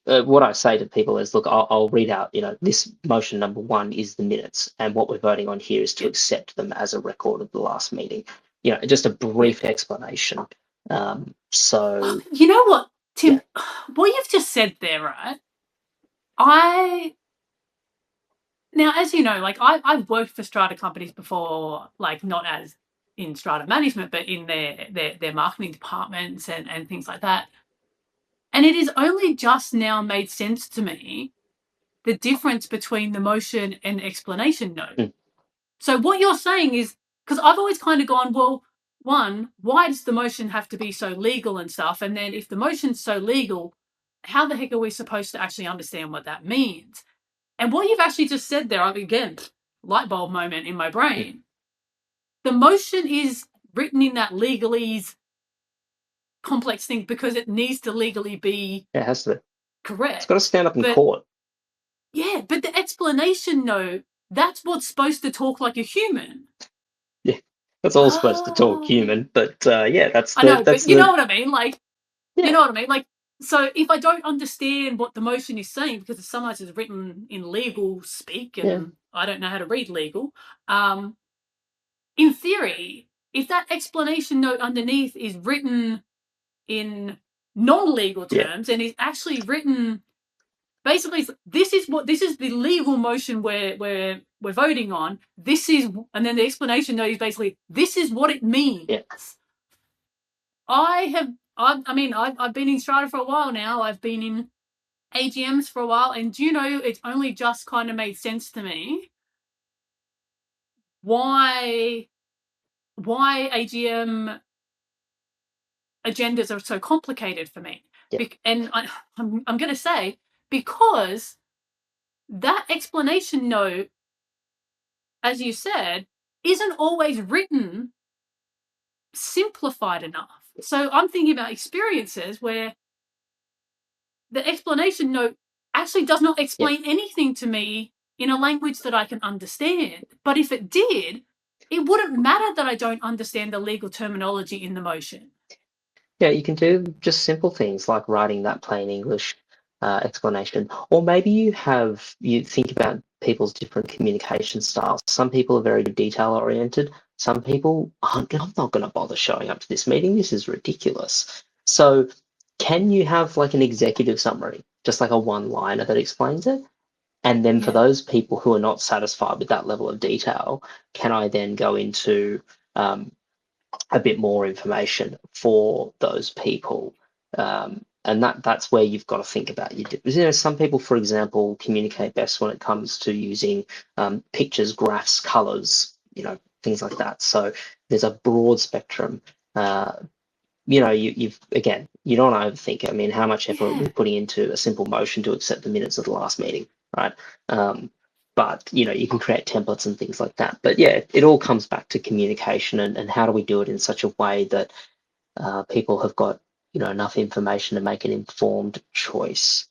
what I say to people is, look, I'll read out, this motion number 1 is the minutes. And what we're voting on here is to accept them as a record of the last meeting. Just a brief explanation. So. You know what, Tim? Yeah. What you've just said there, right? Now, as you know, like I've worked for strata companies before, like not as in strata management, but in their marketing departments and things like that. And it is only just now made sense to me the difference between the motion and explanation note. Mm. So what you're saying is, because I've always kind of gone, well, one, why does the motion have to be so legal and stuff? And then if the motion's so legal, how the heck are we supposed to actually understand what that means? And what you've actually just said there, again, light bulb moment in my brain. The motion is written in that legalese complex thing because it needs to legally be It has to. correct. It's got to stand up in court. Yeah, but the explanation note, that's what's supposed to talk like a human. Yeah, that's all supposed to talk human, but yeah, I know, but you know what I mean? Like, yeah. You know what I mean? Like, so if I don't understand what the motion is saying, because sometimes it's written in legal speak and I don't know how to read legal, in theory, if that explanation note underneath is written in non-legal terms and is actually written basically, this is the legal motion we're voting on. This is, and then the explanation note is basically, this is what it means. Yeah. I've been in Strata for a while now. I've been in AGMs for a while, and do you know, it's only just kind of made sense to me why AGM agendas are so complicated for me. Yeah. And I'm going to say, because that explanation note, as you said, isn't always written simplified enough. So I'm thinking about experiences where the explanation note actually does not explain anything to me in a language that I can understand. But if it did, it wouldn't matter that I don't understand the legal terminology in the motion. Yeah, you can do just simple things like writing that plain English explanation. Or maybe you think about people's different communication styles. Some people are very detail oriented. Some people aren't. I'm not going to bother showing up to this meeting. This is ridiculous. So can you have like an executive summary, just like a one-liner that explains it? And then for those people who are not satisfied with that level of detail, can I then go into a bit more information for those people? And that's where you've got to think about some people, for example, communicate best when it comes to using pictures, graphs, colors, things like that. So there's a broad spectrum. You've again, you don't overthink it. I mean, how much effort are we putting into a simple motion to accept the minutes of the last meeting, right? But you can create templates and things like that. But yeah, it all comes back to communication and how do we do it in such a way that people have got enough information to make an informed choice.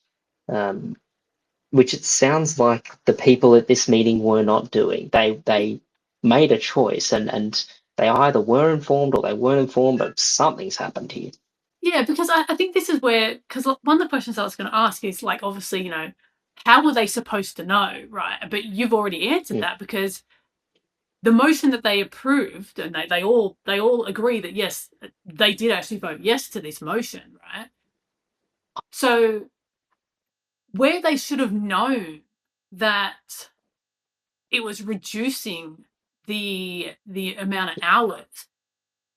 Which it sounds like the people at this meeting were not doing. They made a choice and they either were informed or they weren't informed, but something's happened here. Yeah, because I think this is where, because one of the questions I was going to ask is like, obviously, how were they supposed to know, right? But you've already answered that, because the motion that they approved, and they all agree that yes, they did actually vote yes to this motion, right? So where they should have known that it was reducing the amount of hours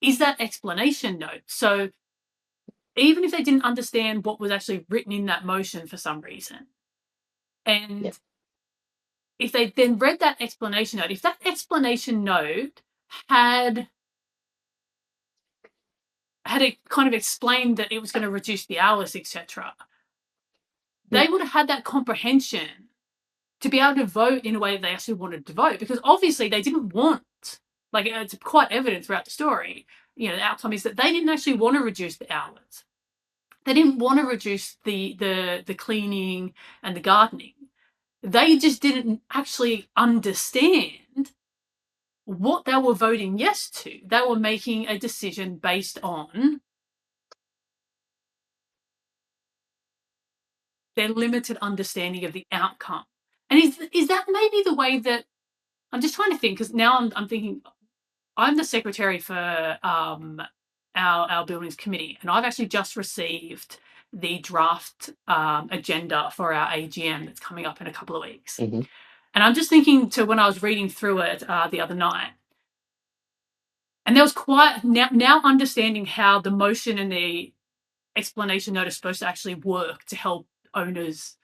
is that explanation note. So even if they didn't understand what was actually written in that motion for some reason, and if they then read that explanation note, if that explanation note had it kind of explained that it was going to reduce the hours, etc., they would have had that comprehension to be able to vote in a way they actually wanted to vote. Because obviously they didn't want, like it's quite evident throughout the story, the outcome is that they didn't actually want to reduce the hours. They didn't want to reduce the cleaning and the gardening. They just didn't actually understand what they were voting yes to. They were making a decision based on their limited understanding of the outcome. And is that maybe the way that, I'm just trying to think, because now I'm thinking, I'm the secretary for our buildings committee, and I've actually just received the draft agenda for our AGM that's coming up in a couple of weeks. Mm-hmm. And I'm just thinking to when I was reading through it the other night, and there was quite now understanding how the motion and the explanation note are supposed to actually work to help owners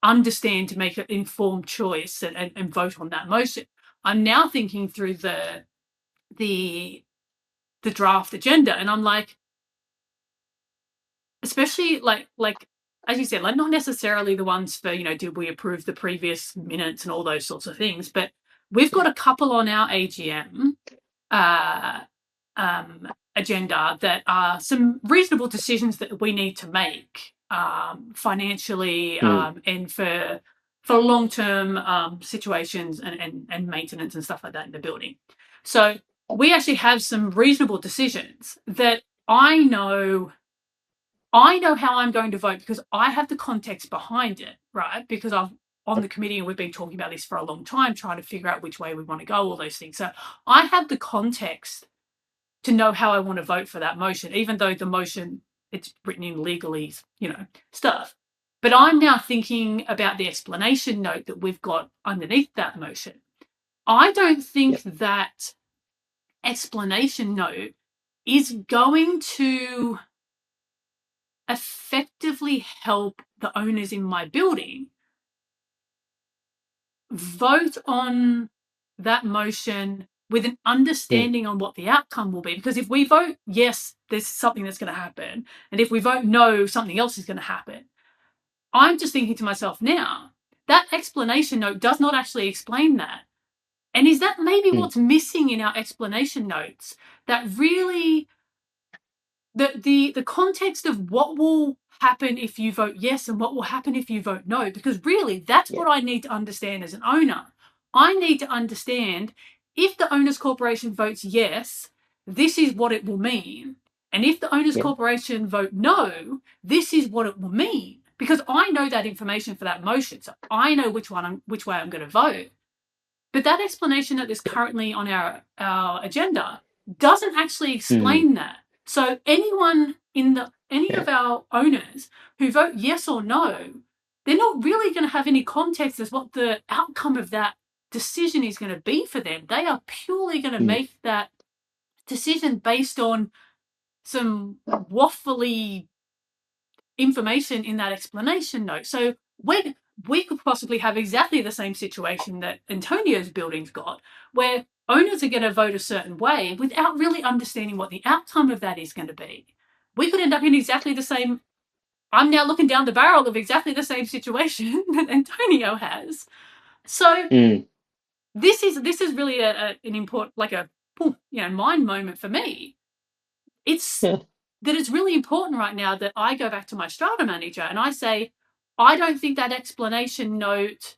understand, to make an informed choice and vote on that motion. I'm now thinking through the draft agenda, and I'm like, especially like as you said, like not necessarily the ones for did we approve the previous minutes and all those sorts of things, but we've got a couple on our AGM agenda that are some reasonable decisions that we need to make financially and for long-term situations and maintenance and stuff like that in the building. So we actually have some reasonable decisions that I know how I'm going to vote, because I have the context behind it, right? Because I'm on the committee and we've been talking about this for a long time, trying to figure out which way we want to go, all those things. So I have the context to know how I want to vote for that motion, even though the motion, it's written in legalese, stuff. But I'm now thinking about the explanation note that we've got underneath that motion. I don't think that explanation note is going to effectively help the owners in my building vote on that motion with an understanding on what the outcome will be. Because if we vote yes, there's something that's going to happen, and if we vote no, something else is going to happen. I'm just thinking to myself now, that explanation note does not actually explain that. And is that maybe what's missing in our explanation notes? That really, the context of what will happen if you vote yes and what will happen if you vote no, because really that's what I need to understand as an owner. I need to understand, if the owners corporation votes yes, this is what it will mean, and if the owners corporation vote no, this is what it will mean, because I know that information for that motion, so I know which way I'm going to vote. But that explanation that is currently on our agenda doesn't actually explain that. So anyone any of our owners who vote yes or no, they're not really going to have any context as what the outcome of that decision is going to be for them. They are purely going to make that decision based on some waffly information in that explanation note. So we could possibly have exactly the same situation that Antonio's building's got, where owners are going to vote a certain way without really understanding what the outcome of that is going to be. We could end up in exactly the same. I'm now looking down the barrel of exactly the same situation that Antonio has. So this is really an important, like a mind moment for me. It's that it's really important right now that I go back to my Strata manager and I say, I don't think that explanation note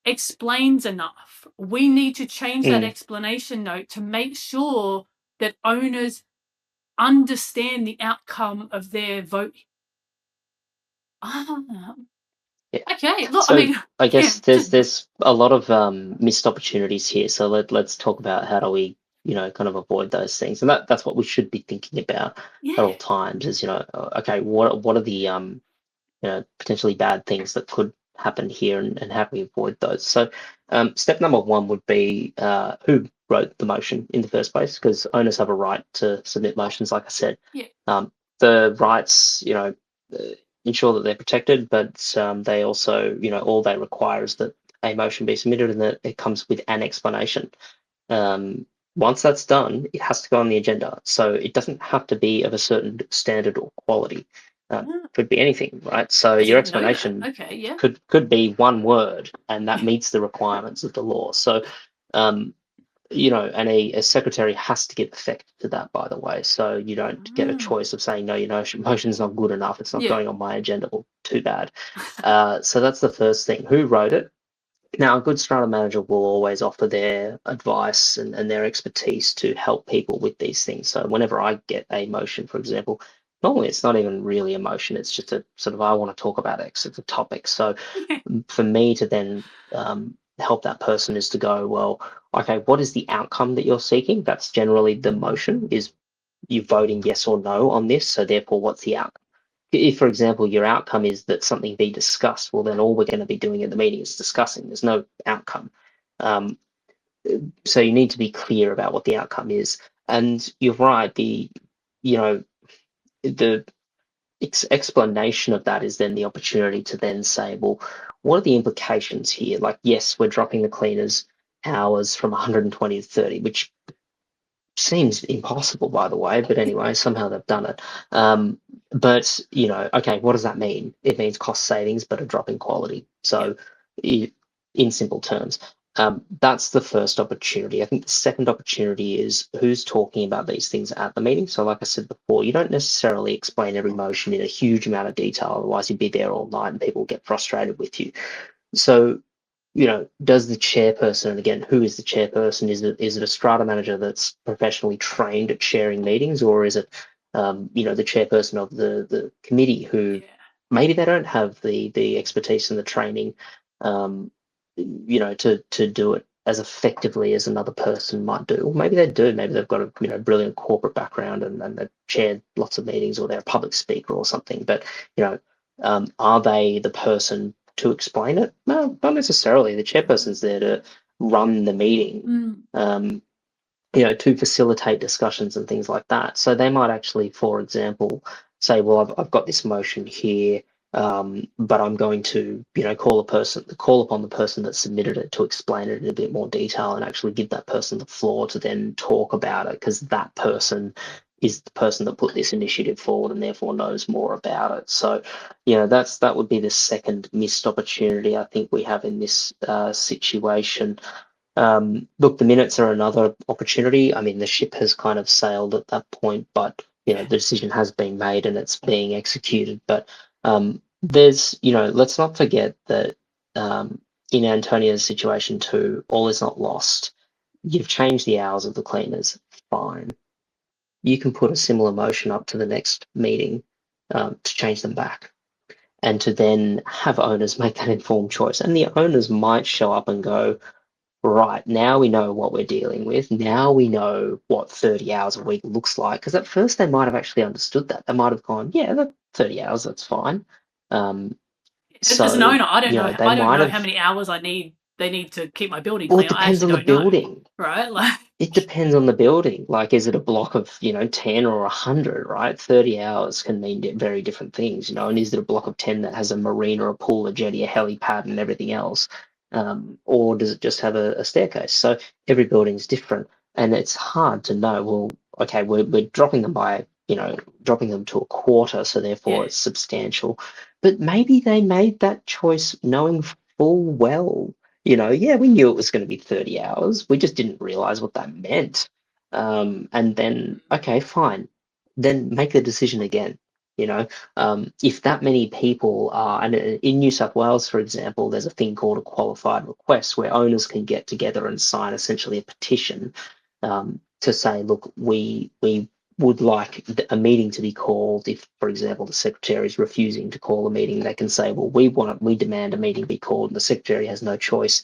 explains enough. We need to change that explanation note to make sure that owners understand the outcome of their vote. Okay, look, so I mean, I guess there's a lot of missed opportunities here. So let's talk about how do we, kind of avoid those things, and that's what we should be thinking about at all times. Is okay, what are the potentially bad things that could happen here, and how do we avoid those? So step number one would be who wrote the motion in the first place, because owners have a right to submit motions, like I said. The rights, ensure that they're protected, but they also, all they require is that a motion be submitted and that it comes with an explanation. Once that's done, it has to go on the agenda. So it doesn't have to be of a certain standard or quality. Could be anything, right? So your explanation could be one word, and that meets the requirements of the law. So, and a secretary has to give effect to that, by the way. So you don't get a choice of saying, no, motion's not good enough. It's not going on my agenda. Well, too bad. So that's the first thing. Who wrote it? Now, a good Strata manager will always offer their advice and their expertise to help people with these things. So whenever I get a motion, for example, normally it's not even really a motion. It's just a sort of, I want to talk about X, it's a topic. So for me to then help that person is to go, well, okay, what is the outcome that you're seeking? That's generally the motion, is you voting yes or no on this. So therefore, what's the outcome? If, for example, your outcome is that something be discussed, well, then all we're going to be doing at the meeting is discussing. There's no outcome. So you need to be clear about what the outcome is. And you're right, the explanation of that is then the opportunity to then say, well, what are the implications here? Like, yes, we're dropping the cleaners hours from 120 to 30, which seems impossible, by the way, but anyway, somehow they've done it. But okay, what does that mean? It means cost savings, but a drop in quality. So, in simple terms, that's the first opportunity. I think the second opportunity is who's talking about these things at the meeting. So, like I said before, you don't necessarily explain every motion in a huge amount of detail, otherwise you'd be there all night and people get frustrated with you. So, does the chairperson, and again, who is the chairperson? Is it a Strata manager that's professionally trained at chairing meetings, or is it, the chairperson of the committee who maybe they don't have the expertise and the training, to do it as effectively as another person might do? Or maybe they do. Maybe they've got a brilliant corporate background and they've chaired lots of meetings, or they're a public speaker or something. But are they the person to explain it? No, not necessarily. The chairperson's there to run the meeting, to facilitate discussions and things like that. So they might actually, for example, say, well, I've got this motion here, but I'm going to, call upon the person that submitted it to explain it in a bit more detail and actually give that person the floor to then talk about it, because that person is the person that put this initiative forward and therefore knows more about it. So, that would be the second missed opportunity I think we have in this situation. Look, the minutes are another opportunity. I mean, the ship has kind of sailed at that point, but the decision has been made and it's being executed. But there's, let's not forget that in Antonio's situation too, all is not lost. You've changed the hours of the cleaners, fine. You can put a similar motion up to the next meeting to change them back, and to then have owners make that informed choice. And the owners might show up and go, right, now we know what we're dealing with. Now we know what 30 hours a week looks like. Because at first they might have actually understood that. They might have gone, yeah, that 30 hours, that's fine. As an owner, I don't know. they I don't might know have, how many hours they need to keep my building well, clean. it I depends on actually the don't know. building. Right? Like, it depends on the building. Like, is it a block of, 10 or 100, right? 30 hours can mean very different things, and is it a block of 10 that has a marina, a pool, a jetty, a helipad, and everything else? or does it just have a staircase? So every building's different, and it's hard to know. Well, okay, we're dropping them by, dropping them to a quarter, so therefore Yeah. it's substantial. But maybe they made that choice knowing full well, yeah, we knew it was going to be 30 hours. We just didn't realize what that meant. And then, okay, fine. Then make the decision again. If that many people are, and in New South Wales, for example, there's a thing called a qualified request where owners can get together and sign essentially a petition to say, look, we would like a meeting to be called. If, for example, the secretary is refusing to call a meeting, they can say, well, we demand a meeting be called, and the secretary has no choice.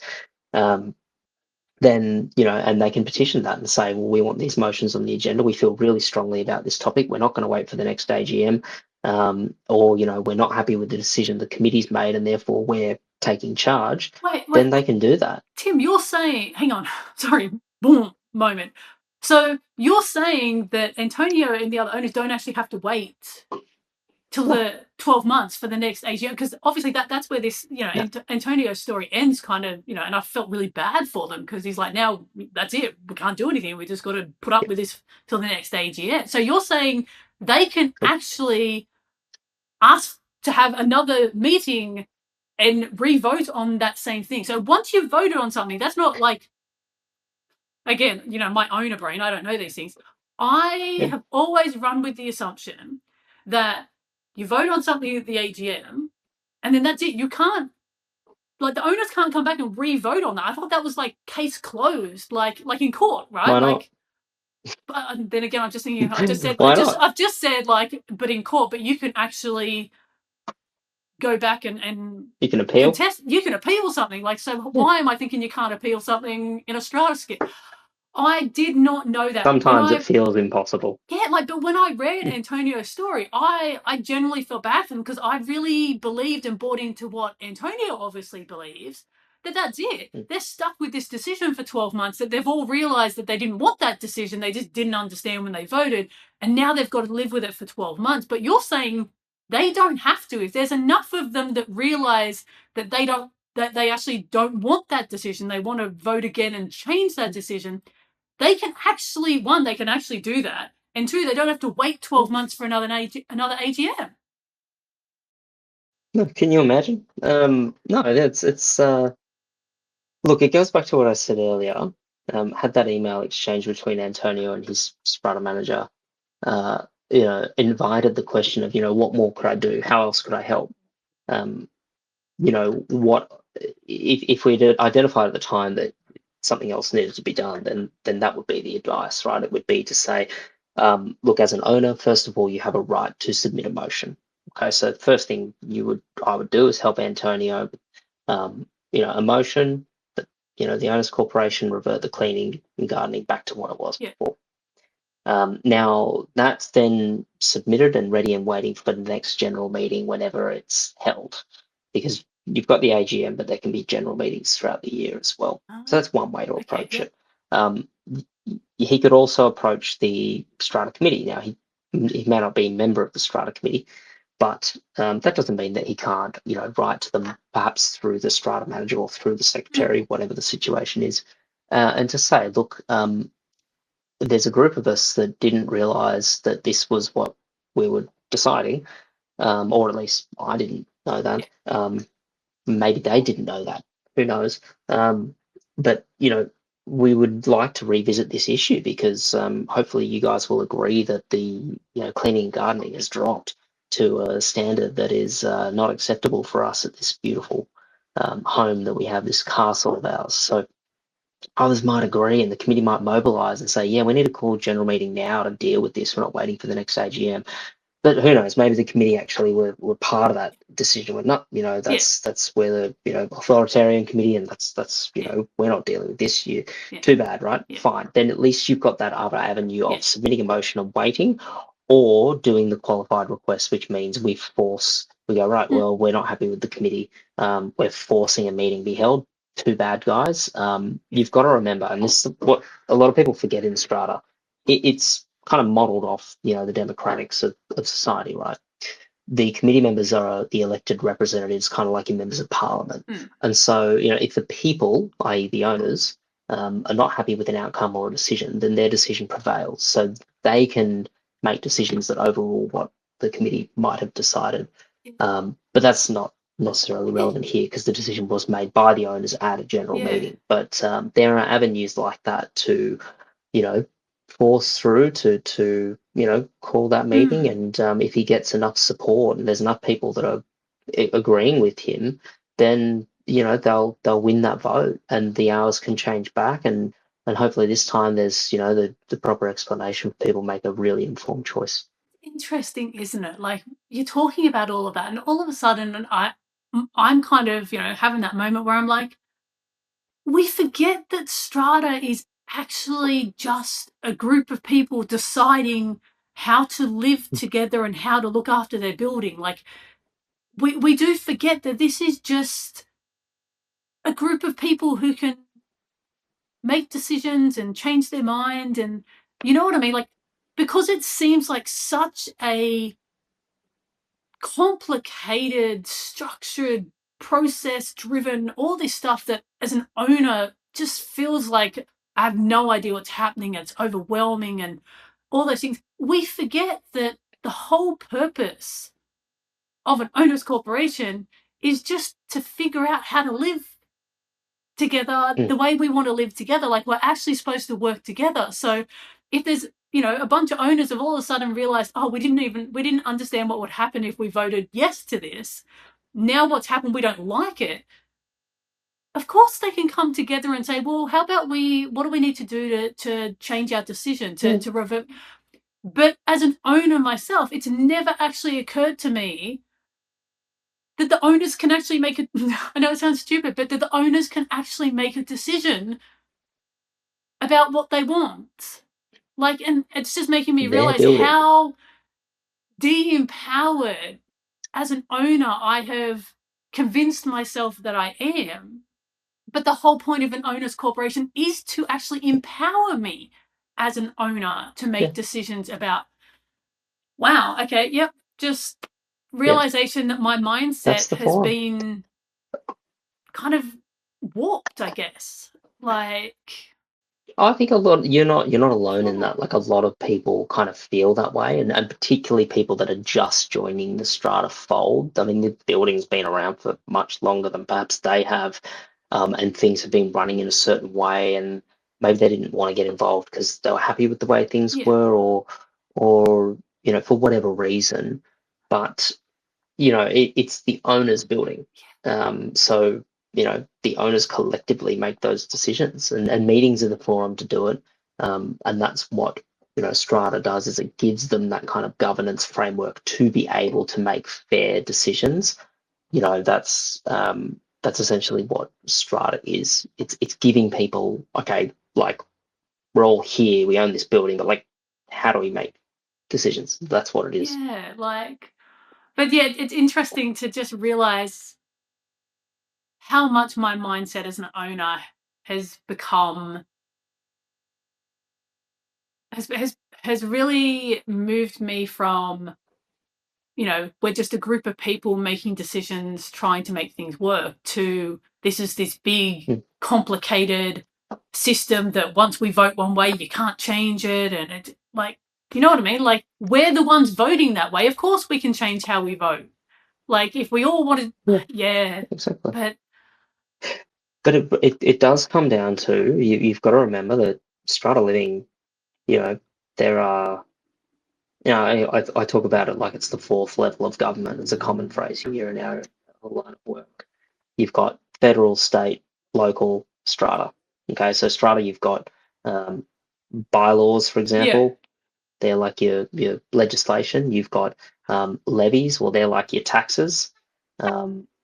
Then, and they can petition that and say, well, we want these motions on the agenda. We feel really strongly about this topic. We're not going to wait for the next AGM, or, we're not happy with the decision the committee's made and therefore we're taking charge. Wait, Then they can do that. Tim, you're saying, hang on, sorry, boom, moment. So you're saying that Antonio and the other owners don't actually have to wait till the 12 months for the next AGM, because obviously that's where this, Antonio's story ends kind of, and I felt really bad for them because he's like, now that's it, we can't do anything, we just got to put up with this till the next AGM. So you're saying they can actually ask to have another meeting and re-vote on that same thing. So once you've voted on something, that's not like, again, my owner brain, I don't know these things. I have always run with the assumption that you vote on something at the AGM and then that's it. You can't, like, the owners can't come back and re-vote on that. I thought that was like case closed, like in court, right? Why not? But then again, I'm just thinking, I've just said like, but in court, but you can actually go back and you can appeal. You can appeal something. Like, so why am I thinking you can't appeal something in a strata skip? I did not know that. Sometimes it feels impossible. Yeah, but when I read Antonio's story, I generally felt bad for him because I really believed and bought into what Antonio obviously believes, that's it. They're stuck with this decision for 12 months, that they've all realised that they didn't want that decision, they just didn't understand when they voted, and now they've got to live with it for 12 months. But you're saying they don't have to. If there's enough of them that realise that they actually don't want that decision, they want to vote again and change that decision, they can actually do that, and two, they don't have to wait 12 months for another AGM. No, can you imagine? No, it's look, it goes back to what I said earlier. Had that email exchange between Antonio and his Strata manager, invited the question of, what more could I do? How else could I help? What if we'd identified at the time that something else needed to be done, then that would be the advice, right? It would be to say, look, as an owner, first of all, you have a right to submit a motion. Okay, so the first thing I would do is help Antonio, a motion that, the owners corporation revert the cleaning and gardening back to what it was before. Now that's then submitted and ready and waiting for the next general meeting whenever it's held, because you've got the AGM, but there can be general meetings throughout the year as well. So that's one way to approach it. He could also approach the Strata committee. Now he may not be a member of the Strata committee, but that doesn't mean that he can't, write to them perhaps through the Strata manager or through the secretary, whatever the situation is, and to say, look, there's a group of us that didn't realise that this was what we were deciding, or at least I didn't know that. Maybe they didn't know that. Who knows? But we would like to revisit this issue because hopefully you guys will agree that the cleaning and gardening has dropped to a standard that is not acceptable for us at this beautiful home that we have, this castle of ours. So others might agree and the committee might mobilise and say, yeah, we need to call a general meeting now to deal with this. We're not waiting for the next AGM. But who knows? Maybe the committee actually were part of that decision. We're not, that's where the authoritarian committee, and that's we're not dealing with this year. Too bad, right? Fine. Then at least you've got that other avenue of submitting a motion and waiting, or doing the qualified request, which means we go, right, well, we're not happy with the committee. We're forcing a meeting be held. Too bad, guys. You've got to remember, and this is what a lot of people forget in Strata, it's kind of modelled off, the democratics of society, right? the committee members are the elected representatives, kind of like your members of parliament. And so, if the people, i.e., the owners, are not happy with an outcome or a decision, then their decision prevails. So they can make decisions that overrule what the committee might have decided. But that's not necessarily relevant here because the decision was made by the owners at a general meeting. But there are avenues like that to, you know, force through to call that meeting, and if he gets enough support and there's enough people that are agreeing with him, then they'll win that vote and the hours can change back, and hopefully this time there's the proper explanation for people make a really informed choice. Interesting, isn't it? Like, you're talking about all of that, and all of a sudden, I'm kind of having that moment where I'm like, we forget that Strata is actually just a group of people deciding how to live together and how to look after their building. Like, we do forget that this is just a group of people who can make decisions and change their mind, and you know what I mean? Like, because it seems like such a complicated, structured, process driven, all this stuff that as an owner just feels like I have no idea what's happening. It's overwhelming and all those things. We forget that the whole purpose of an owner's corporation is just to figure out how to live together the way we want to live together. Like, we're actually supposed to work together. So if there's a bunch of owners have all of a sudden realized, oh, we didn't understand what would happen if we voted yes to this. Now what's happened, we don't like it. Of course they can come together and say, well, how about what do we need to do to change our decision, to revert? But as an owner myself, it's never actually occurred to me that the owners can actually make it. I know it sounds stupid, but that the owners can actually make a decision about what they want. Like, and it's just making me realize how de-empowered as an owner I have convinced myself that I am. But the whole point of an owner's corporation is to actually empower me as an owner to make decisions about, wow, okay, yep, just realization that my mindset has been kind of warped, I guess. Like, I think you're not alone in that. Like, a lot of people kind of feel that way, and particularly people that are just joining the Strata fold. I mean, the building's been around for much longer than perhaps they have, and things have been running in a certain way, and maybe they didn't want to get involved because they were happy with the way things were, or for whatever reason. But it's the owner's building. So, the owners collectively make those decisions, and meetings are the forum to do it. And that's what, Strata does, is it gives them that kind of governance framework to be able to make fair decisions. That's essentially what Strata is. It's giving people, okay, like, we're all here, we own this building, but like, how do we make decisions? That's what it is. yeah, like, but yeah, it's interesting to just realize how much my mindset as an owner has become, has really moved me from, we're just a group of people making decisions, trying to make things work, to this is this big, complicated system that once we vote one way, you can't change it. And it, like, you know what I mean? Like, we're the ones voting that way. Of course we can change how we vote. Like, if we all wanted, Exactly. But it does come down to, you've got to remember that strata living, there are, I talk about it like it's the fourth level of government. It's a common phrase you hear in our line of work. You've got federal, state, local, strata. Okay, so strata, you've got bylaws, for example. They're like your legislation. You've got levies, well, they're like your taxes.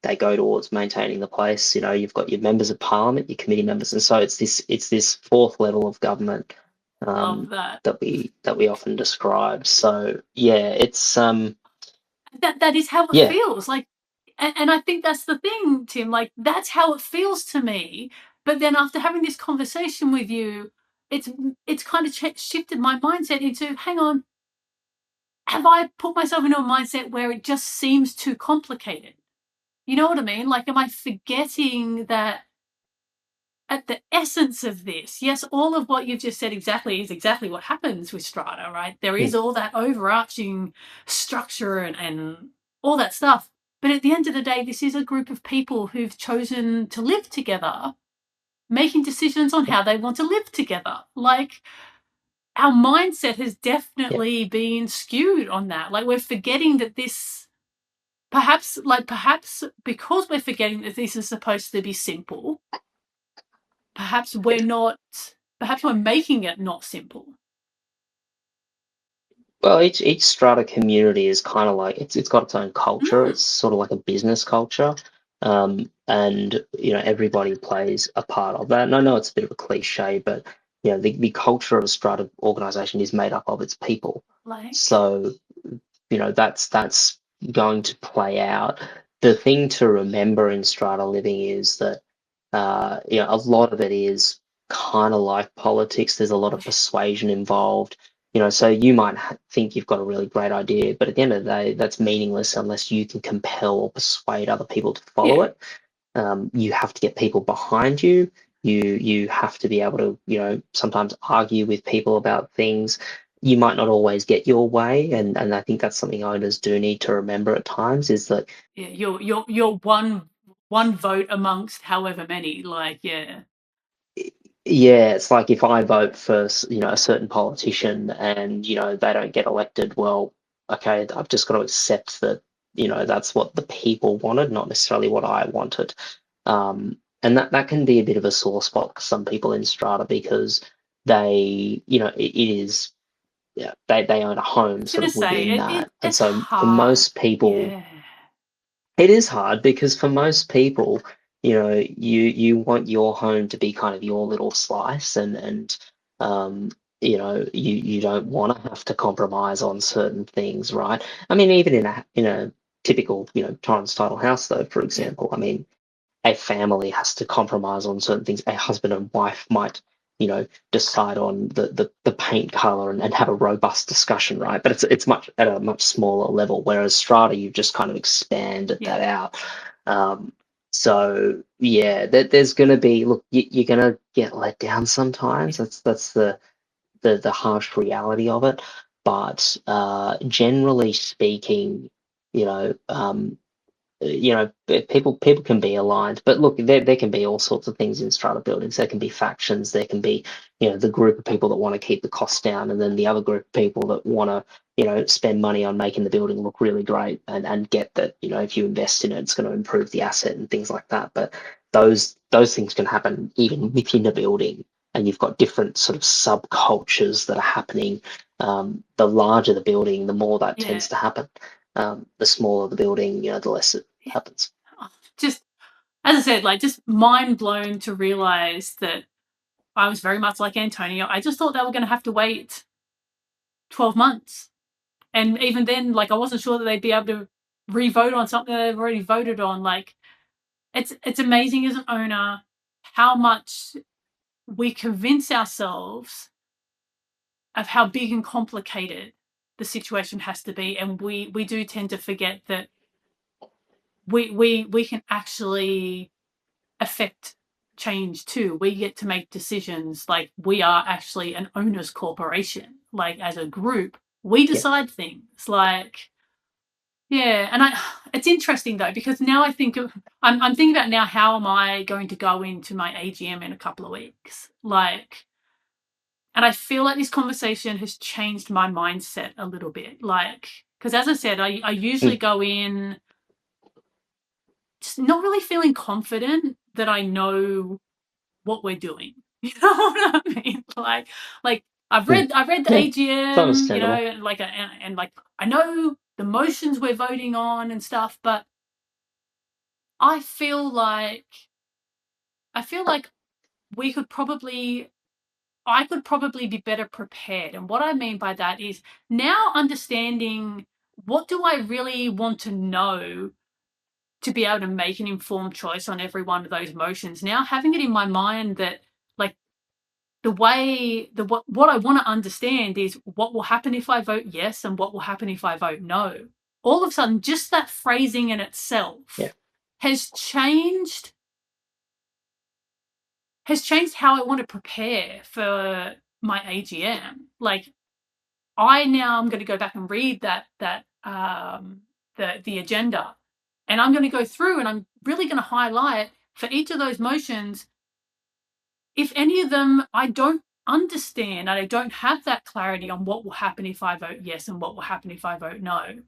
They go towards maintaining the place. You've got your members of parliament, your committee members, and so it's this fourth level of government love that. that we often describe. So yeah, it's that is how it feels like, and I think that's the thing, Tim. Like, that's how it feels to me. But then after having this conversation with you, it's kind of shifted my mindset into, hang on, have I put myself into a mindset where it just seems too complicated? You know what I mean? Like, am I forgetting that at the essence of this, yes, all of what you've just said exactly is exactly what happens with Strata, right? There is all that overarching structure and all that stuff. But at the end of the day, this is a group of people who've chosen to live together, making decisions on how they want to live together. Like, our mindset has Yeah. definitely been skewed on that. Like, we're forgetting that this, perhaps because we're forgetting that this is supposed to be simple, perhaps we're making it not simple. Well, each strata community is kind of like it's got its own culture. It's sort of like a business culture, and everybody plays a part of that. And I know it's a bit of a cliche, but the culture of a strata organization is made up of its people. Like, So that's going to play out. The thing to remember in strata living is that a lot of it is kind of like politics. There's a lot of persuasion involved. So you might think you've got a really great idea, but at the end of the day, that's meaningless unless you can compel or persuade other people to follow yeah, it. You have to get people behind you. You have to be able to, sometimes argue with people about things. You might not always get your way, and I think that's something owners do need to remember at times is that yeah, you're one vote amongst however many. Like, yeah, yeah, it's like if I vote for, a certain politician and, they don't get elected, well, okay, I've just got to accept that, that's what the people wanted, not necessarily what I wanted. And that can be a bit of a sore spot for some people in Strata because they, it is, yeah, they own a I home was sort gonna of say within that. And it's so for hard. most people, Yeah, it is hard because for most people, you want your home to be kind of your little slice and um, you don't want to have to compromise on certain things, right? I mean, even in a typical, Torrance title house though, for yeah, example, I mean, a family has to compromise on certain things. A husband and wife might, decide on the paint color and have a robust discussion, right? But it's much at a much smaller level. Whereas Strata, you've just kind of expanded yeah, that out. Um, so yeah, there's going to be look, you're going to get let down sometimes. yeah, That's the harsh reality of it. But generally speaking, you know, um, people can be aligned, but look, there can be all sorts of things in strata buildings. There can be factions. There can be, the group of people that want to keep the costs down, and then the other group of people that want to, spend money on making the building look really great and get that, if you invest in it, it's going to improve the asset and things like that. But those things can happen even within a building, and you've got different sort of subcultures that are happening. The larger the building, the more that yeah. tends to happen. The smaller the building, the less it Yeah. happens. Oh, just as I said, like, just mind blown to realize that I was very much like Antonio. I just thought they were going to have to wait 12 months. And even then, like, I wasn't sure that they'd be able to re-vote on something that they've already voted on. Like, it's amazing as an owner how much we convince ourselves of how big and complicated the situation has to be. And we do tend to forget that we can actually affect change too. We get to make decisions. Like, we are actually an owners corporation. Like, as a group, we Yeah. decide things. Like, yeah, and it's interesting though because now I'm thinking about now how am I going to go into my AGM in a couple of weeks, like, and I feel like this conversation has changed my mindset a little bit, like, because as I said, I usually Mm. go in just not really feeling confident that I know what we're doing. You know what I mean? Like Mm. I've read the Yeah, it's AGM, understandable. like and like I know the motions we're voting on and stuff, but I feel like I feel like we could probably I could probably be better prepared. And what I mean by that is now understanding what do I really want to know to be able to make an informed choice on every one of those motions. Now having it in my mind that, like, what I want to understand is what will happen if I vote yes and what will happen if I vote no. All of a sudden, just that phrasing in itself has changed how I want to prepare for my AGM. Like, I'm going to go back and read the agenda, and I'm going to go through and I'm really going to highlight for each of those motions, if any of them I don't understand and I don't have that clarity on what will happen if I vote yes and what will happen if I vote no.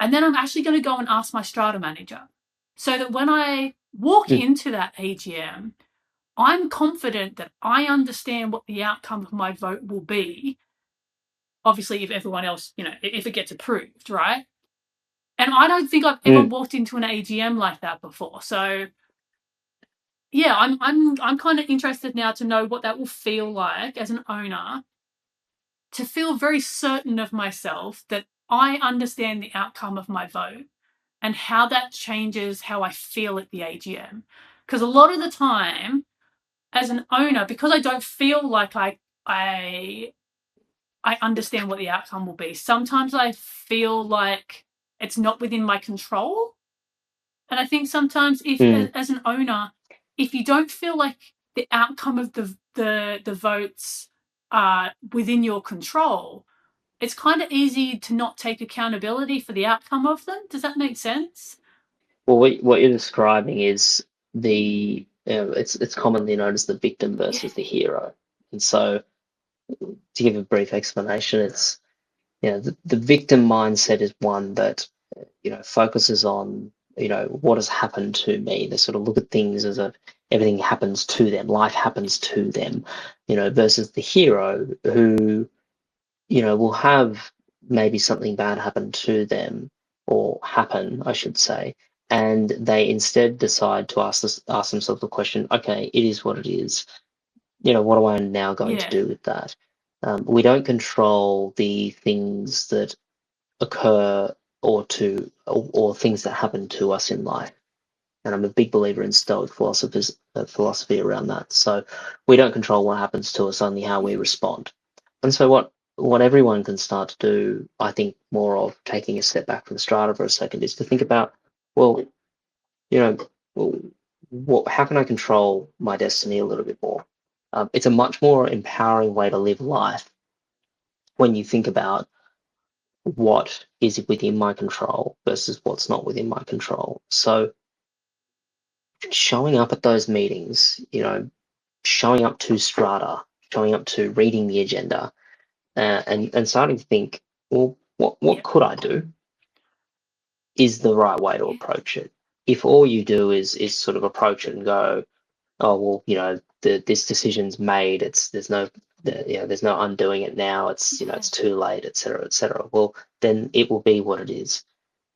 And then I'm actually going to go and ask my strata manager, so that when I walk into that AGM, I'm confident that I understand what the outcome of my vote will be. Obviously, if everyone else, if it gets approved, right? And I don't think I've ever walked into an AGM like that before. So yeah, I'm kind of interested now to know what that will feel like as an owner, to feel very certain of myself that I understand the outcome of my vote and how that changes how I feel at the AGM. Because a lot of the time, as an owner, because I don't feel like I understand what the outcome will be, sometimes I feel like it's not within my control. And I think sometimes as an owner, if you don't feel like the outcome of the votes are within your control, it's kind of easy to not take accountability for the outcome of them. Does that make sense? Well, what you're describing is it's commonly known as the victim versus the hero. And so, to give a brief explanation, it's the victim mindset is one that focuses on what has happened to me. They sort of look at things as everything happens to them, life happens to them, versus the hero who will have maybe something bad happen to them, or happen, I should say, and they instead decide to ask themselves the question, okay, it is what it is. What am I now going to do with that? We don't control the things that occur or things that happen to us in life. And I'm a big believer in Stoic philosophy around that. So we don't control what happens to us, only how we respond. And so what everyone can start to do, I think, more of taking a step back from the strata for a second, is to think about, well, how can I control my destiny a little bit more? It's a much more empowering way to live life when you think about what is within my control versus what's not within my control. So showing up at those meetings, showing up to Strata, showing up to reading the agenda, and starting to think, well, what could I do, is the right way to approach it. If all you do is sort of approach it and go, oh well, this decision's made, there's no undoing it now, it's too late, etc., etc. Well, then it will be what it is.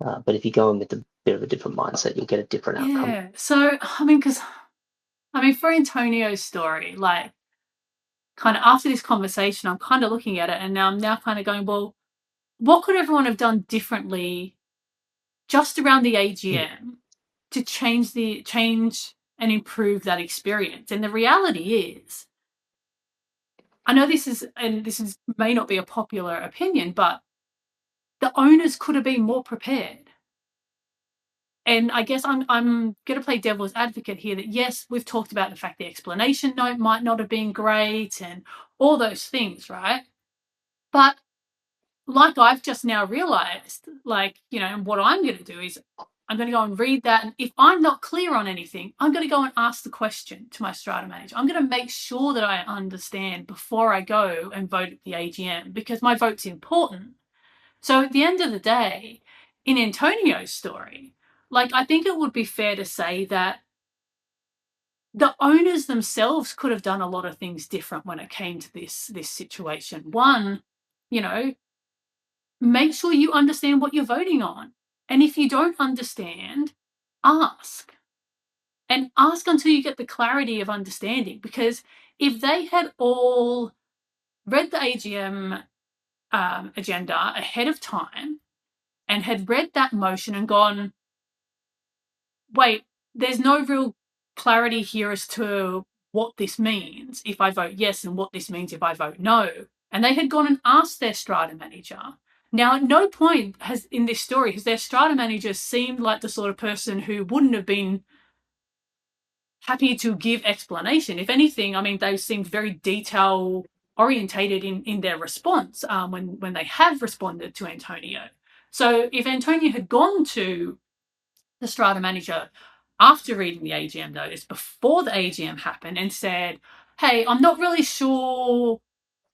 But if you go in with a bit of a different mindset, you'll get a different outcome. Yeah. So for Antonio's story, like, kind of after this conversation, I'm kind of looking at it, and now I'm kind of going, well, what could everyone have done differently just around the AGM to change and improve that experience? And the reality is, I know this may not be a popular opinion, but the owners could have been more prepared. And I guess I'm going to play devil's advocate here, that yes, we've talked about the fact the explanation note might not have been great and all those things, right? But like I've just now realized, and what I'm going to do is I'm going to go and read that. And if I'm not clear on anything, I'm going to go and ask the question to my strata manager. I'm going to make sure that I understand before I go and vote at the AGM, because my vote's important. So at the end of the day, in Antonio's story, I think it would be fair to say that the owners themselves could have done a lot of things different when it came to this situation. One, make sure you understand what you're voting on. And if you don't understand, ask. And ask until you get the clarity of understanding. Because if they had all read the AGM agenda ahead of time and had read that motion and gone, wait, there's no real clarity here as to what this means if I vote yes and what this means if I vote no. And they had gone and asked their strata manager. Now, at no point in this story has their strata manager seemed like the sort of person who wouldn't have been happy to give explanation. If anything, I mean, they seemed very detail orientated in their response when they have responded to Antonio. So if Antonio had gone to the strata manager after reading the AGM notice, before the AGM happened, and said, hey, I'm not really sure,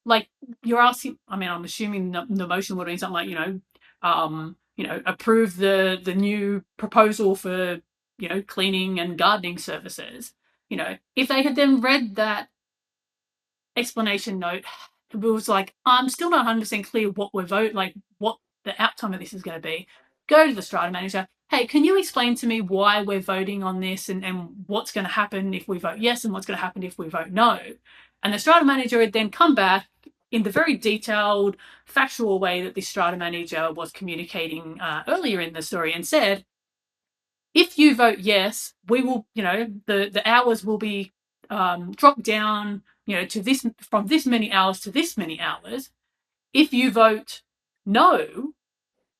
like, you're asking, I mean, I'm assuming the motion would have been something like, approve the new proposal for, cleaning and gardening services. If they had then read that explanation note, it was like, I'm still not 100% clear what what the outcome of this is going to be. Go to the strata manager. Hey, can you explain to me why we're voting on this and what's going to happen if we vote yes and what's going to happen if we vote no? And the strata manager would then come back in the very detailed, factual way that the strata manager was communicating earlier in the story, and said, if you vote yes, we will, the hours will be dropped down, to this, from this many hours to this many hours. If you vote no,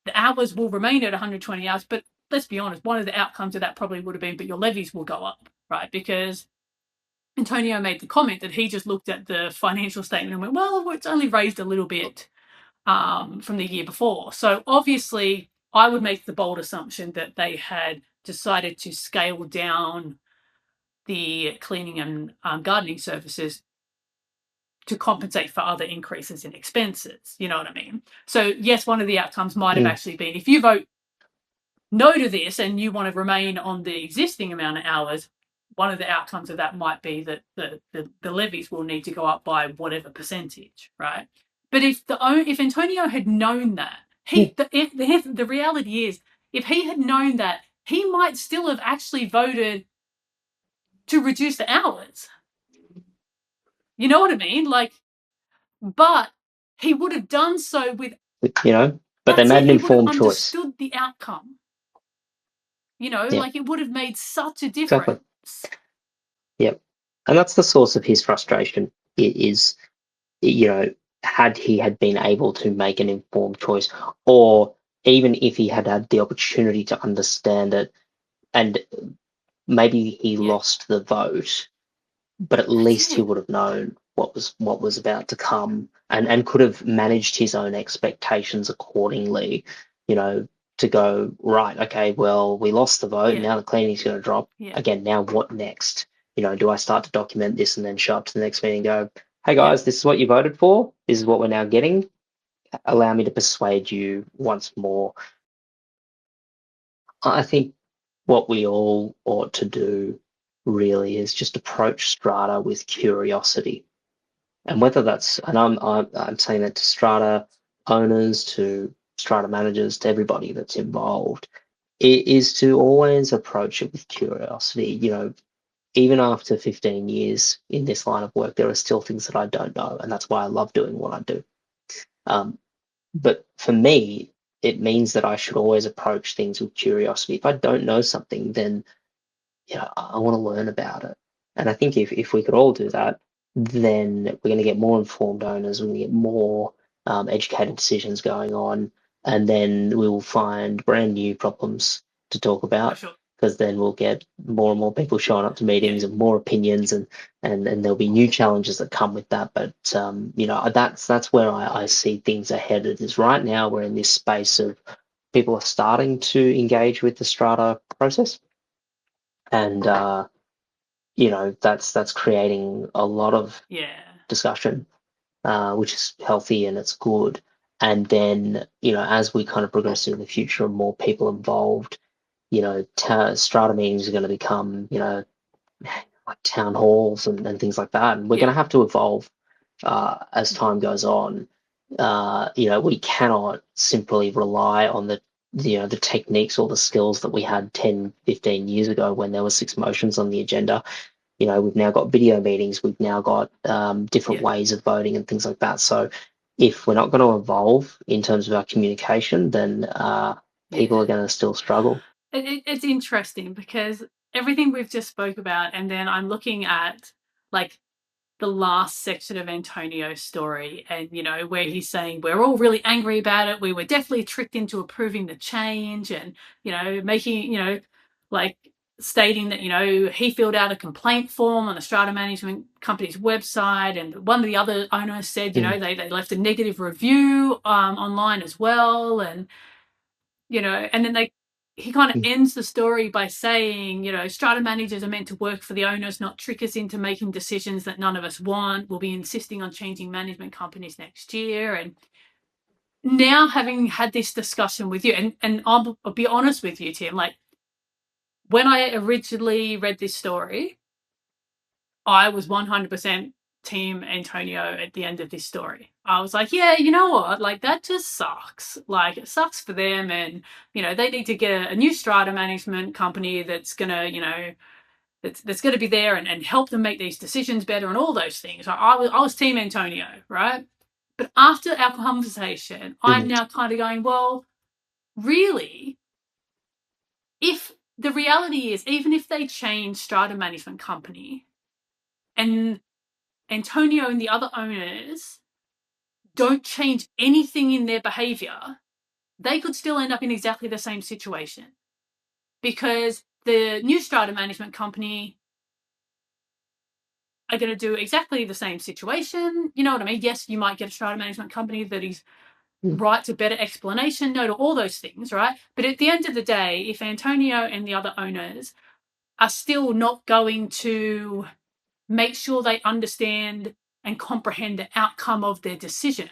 the hours will remain at 120 hours. But let's be honest, one of the outcomes of that probably would have been, but your levies will go up, right? Because Antonio made the comment that he just looked at the financial statement and went, well, it's only raised a little bit from the year before. So obviously, I would make the bold assumption that they had decided to scale down the cleaning and gardening services to compensate for other increases in expenses. You know what I mean? So yes, one of the outcomes might have actually been, if you vote no to this and you want to remain on the existing amount of hours, one of the outcomes of that might be that the levies will need to go up by whatever percentage, right? But if Antonio had known that, the reality is, if he had known that, he might still have actually voted to reduce the hours. You know what I mean? But he would have done so with, but they made an informed choice. He would have understood the outcome. It would have made such a difference. Exactly. Yep. And that's the source of his frustration, is, had he been able to make an informed choice, or even if he had had the opportunity to understand it, and maybe he lost the vote, but at least he would have known what was about to come, and could have managed his own expectations accordingly, to go, right, okay, well, we lost the vote, now the cleaning's going to drop. Again, now what next? Do I start to document this and then show up to the next meeting and go, hey guys, this is what you voted for, this is what we're now getting, allow me to persuade you once more. I think what we all ought to do really is just approach Strata with curiosity. And whether that's, and I'm saying that to Strata owners, to Strata managers, to everybody that's involved, it is to always approach it with curiosity. Even after 15 years in this line of work, there are still things that I don't know, and that's why I love doing what I do. But for me, it means that I should always approach things with curiosity. If I don't know something, then I want to learn about it. And I think if we could all do that, then we're going to get more informed owners, we're going to get more educated decisions going on, and then we will find brand new problems to talk about, because then we'll get more and more people showing up to meetings and more opinions, and there'll be new challenges that come with that. But that's where I see things are headed. Is right now we're in this space of people are starting to engage with the Strata process. And that's creating a lot of discussion, which is healthy and it's good. And then as we kind of progress in the future and more people involved, Strata meetings are going to become like town halls and things like that. And we're going to have to evolve as time goes on. We cannot simply rely on the techniques or the skills that we had 10, 15 years ago when there were 6 motions on the agenda. We've now got video meetings, we've now got different ways of voting and things like that. So if we're not going to evolve in terms of our communication, then people are going to still struggle. It's interesting because everything we've just spoke about, and then I'm looking at like the last section of Antonio's story, and where he's saying we're all really angry about it. We were definitely tricked into approving the change, and making like stating that he filled out a complaint form on the Strata Management Company's website, and one of the other owners said they left a negative review online as well, and and then he kind of ends the story by saying, Strata managers are meant to work for the owners, not trick us into making decisions that none of us want. We'll be insisting on changing management companies next year. And now, having had this discussion with you, and I'll be honest with you, Tim, like when I originally read this story, I was 100% Team Antonio at the end of this story. I was like, yeah, you know what? Like, that just sucks. Like, it sucks for them. And, they need to get a new Strata management company that's going to, that's going to be there and help them make these decisions better and all those things. I was Team Antonio, right? But after our conversation, I'm now kind of going, well, really, if the reality is, even if they change Strata management company and Antonio and the other owners don't change anything in their behavior, they could still end up in exactly the same situation, because the new Strata management company are going to do exactly the same situation. You know what I mean? Yes, you might get a Strata management company that is writes a better explanation note or all those things, right? But at the end of the day, if Antonio and the other owners are still not going to make sure they understand and comprehend the outcome of their decision,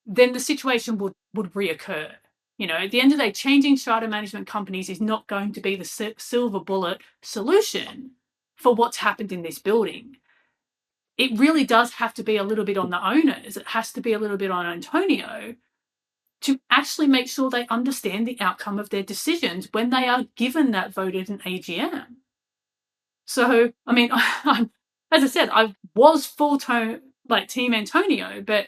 then the situation would reoccur. At the end of the day, changing Strata management companies is not going to be the silver bullet solution for what's happened in this building. It really does have to be a little bit on the owners. It has to be a little bit on Antonio to actually make sure they understand the outcome of their decisions when they are given that vote at an AGM. So, I mean, as I said, I was full-time like Team Antonio, but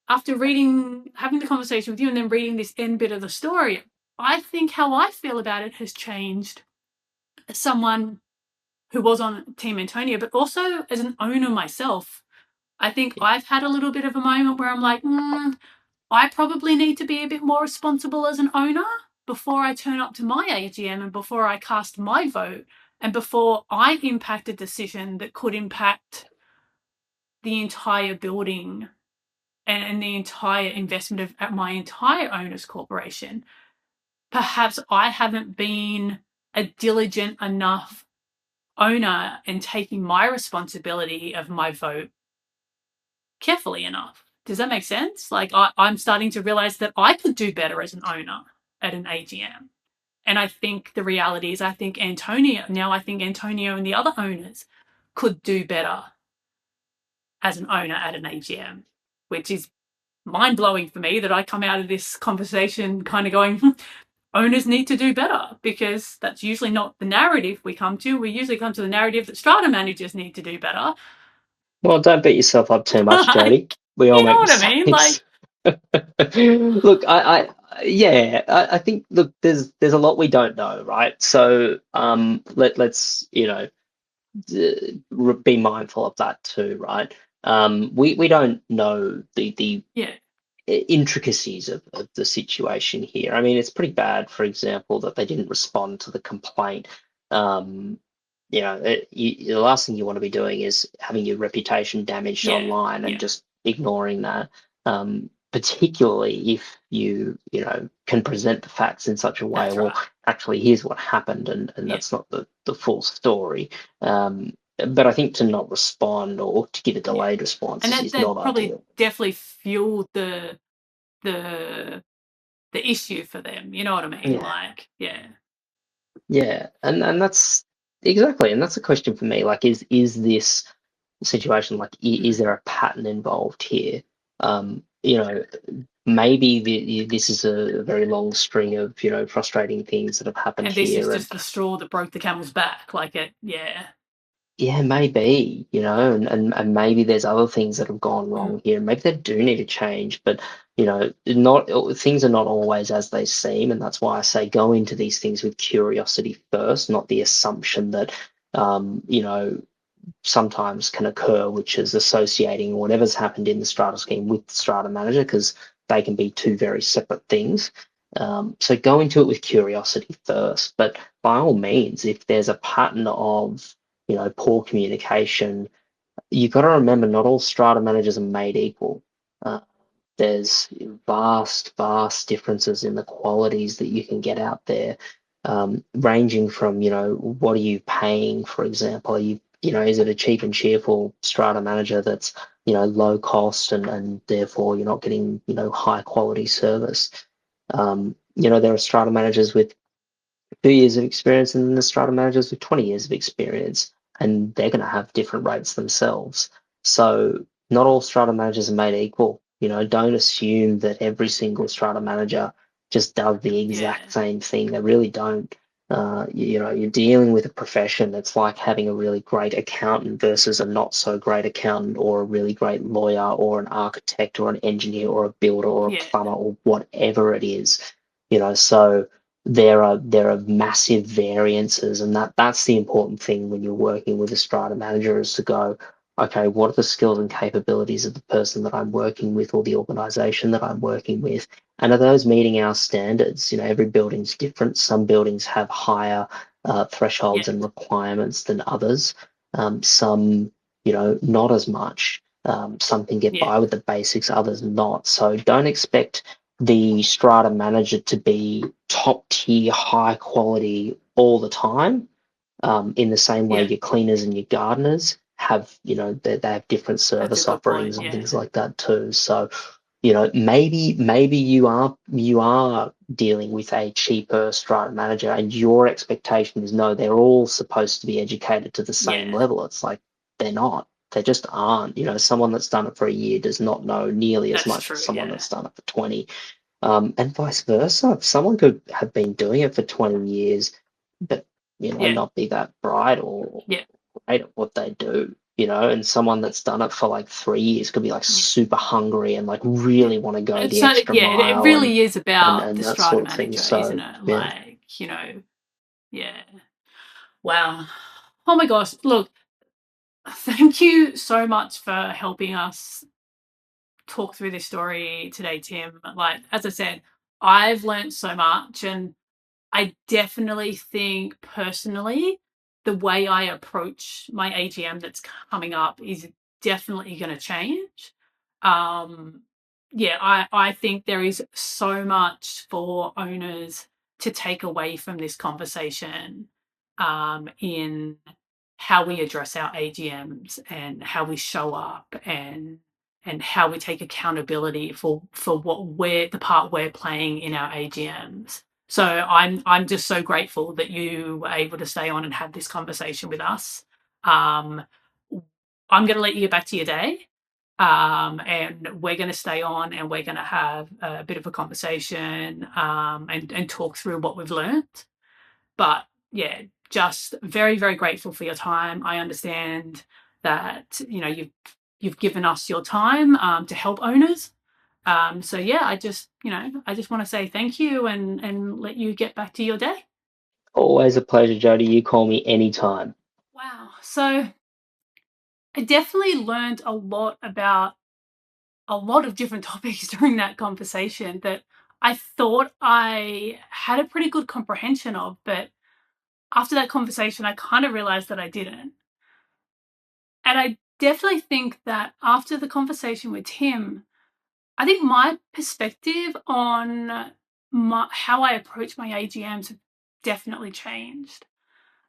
after having the conversation with you and then reading this end bit of the story, I think how I feel about it has changed as someone who was on Team Antonio, but also as an owner myself. I think I've had a little bit of a moment where I'm like, I probably need to be a bit more responsible as an owner before I turn up to my AGM and before I cast my vote and before I impact a decision that could impact the entire building and the entire investment of my entire owners corporation. Perhaps I haven't been a diligent enough owner and taking my responsibility of my vote carefully enough. Does that make sense? Like I'm starting to realize that I could do better as an owner at an AGM. And I think the reality is I think Antonio and the other owners could do better as an owner at an AGM, which is mind-blowing for me that I come out of this conversation kind of going, owners need to do better, because that's usually not the narrative we come to. We usually come to the narrative that Strata managers need to do better. Well, don't beat yourself up too much, Jody. We all make mistakes. You know what I mean? Like, look, I think look, there's a lot we don't know, right? So let's be mindful of that too, right? We don't know the intricacies of the situation here. I mean, it's pretty bad, for example, that they didn't respond to the complaint. The last thing you want to be doing is having your reputation damaged online and just ignoring that. Particularly if you can present the facts in such a way. That's well, actually, here's what happened, and that's not the full story. But I think to not respond or to give a delayed response is not probably ideal. Definitely fueled the issue for them. You know what I mean? And that's exactly, and that's a question for me. Like, is this situation like is there a pattern involved here? Maybe this is a very long string of frustrating things that have happened here. And this is just the straw that broke the camel's back. Yeah, maybe, and maybe there's other things that have gone wrong here. Maybe they do need to change, but not things are not always as they seem, and that's why I say go into these things with curiosity first, not the assumption that sometimes can occur, which is associating whatever's happened in the strata scheme with the strata manager, because they can be two very separate things. So go into it with curiosity first, but by all means, if there's a pattern of, poor communication, you've got to remember not all strata managers are made equal. Uh, there's vast differences in the qualities that you can get out there, ranging from, what are you paying, for example? Is it a cheap and cheerful strata manager that's, low cost and therefore you're not getting, high quality service? There are strata managers with 2 years of experience and then the strata managers with 20 years of experience, and they're going to have different rates themselves. So not all strata managers are made equal. Don't assume that every single strata manager just does the exact same thing. They really don't. You're dealing with a profession that's like having a really great accountant versus a not so great accountant, or a really great lawyer, or an architect, or an engineer, or a builder, or a plumber, or whatever it is. So there are massive variances, and that's the important thing when you're working with a strata manager, is to go, okay, what are the skills and capabilities of the person that I'm working with, or the organization that I'm working with, and are those meeting our standards? Every building's different. Some buildings have higher thresholds and requirements than others. Some, not as much. Some can get by with the basics, others not. So don't expect the strata manager to be top tier, high quality all the time. In the same way, your cleaners and your gardeners have, they have different service offerings and things like that too. So, maybe you are dealing with a cheaper strata manager, and your expectation is, no, they're all supposed to be educated to the same level. It's like, they're not. They just aren't. Someone that's done it for a year does not know nearly as much as someone that's done it for 20. And vice versa. If someone could have been doing it for 20 years, but not be that bright or great at what they do, and someone that's done it for like 3 years could be like super hungry and like really want to go the extra it mile, really is about and the that strata sort of thing. manager, So isn't it? yeah. Like, wow. Oh my gosh, look, thank you so much for helping us talk through this story today, Tim. Like, as I said, I've learned so much, and I definitely think personally the way I approach my AGM that's coming up is definitely going to change. I think there is so much for owners to take away from this conversation, in how we address our AGMs and how we show up, and how we take accountability for the part we're playing in our AGMs. So I'm just so grateful that you were able to stay on and have this conversation with us. I'm going to let you get back to your day. And we're going to stay on, and we're going to have a bit of a conversation, and talk through what we've learned. But yeah, just very, very grateful for your time. I understand that, you've given us your time, to help owners. So yeah, I just want to say thank you, and let you get back to your day. Always a pleasure, Jody. You call me anytime. Wow. So I definitely learned a lot about a lot of different topics during that conversation that I thought I had a pretty good comprehension of, but after that conversation, I kind of realized that I didn't. And I definitely think that after the conversation with Tim, I think my perspective on how I approach my AGMs have definitely changed.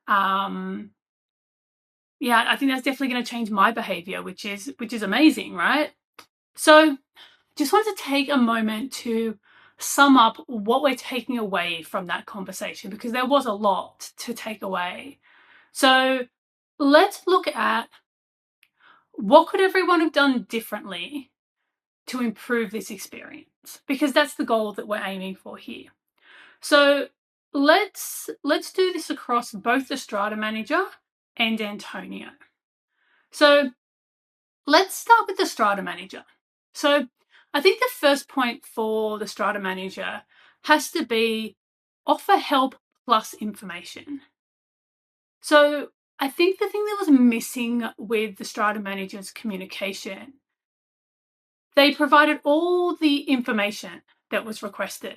I think that's definitely going to change my behavior, which is amazing, right? So just wanted to take a moment to sum up what we're taking away from that conversation, because there was a lot to take away. So let's look at what could everyone have done differently to improve this experience, because that's the goal that we're aiming for here. So let's do this across both the strata manager and Antonio. So let's start with the strata manager. So I think the first point for the strata manager has to be offer help plus information. So I think the thing that was missing with the Strata managers' communication, they provided all the information that was requested,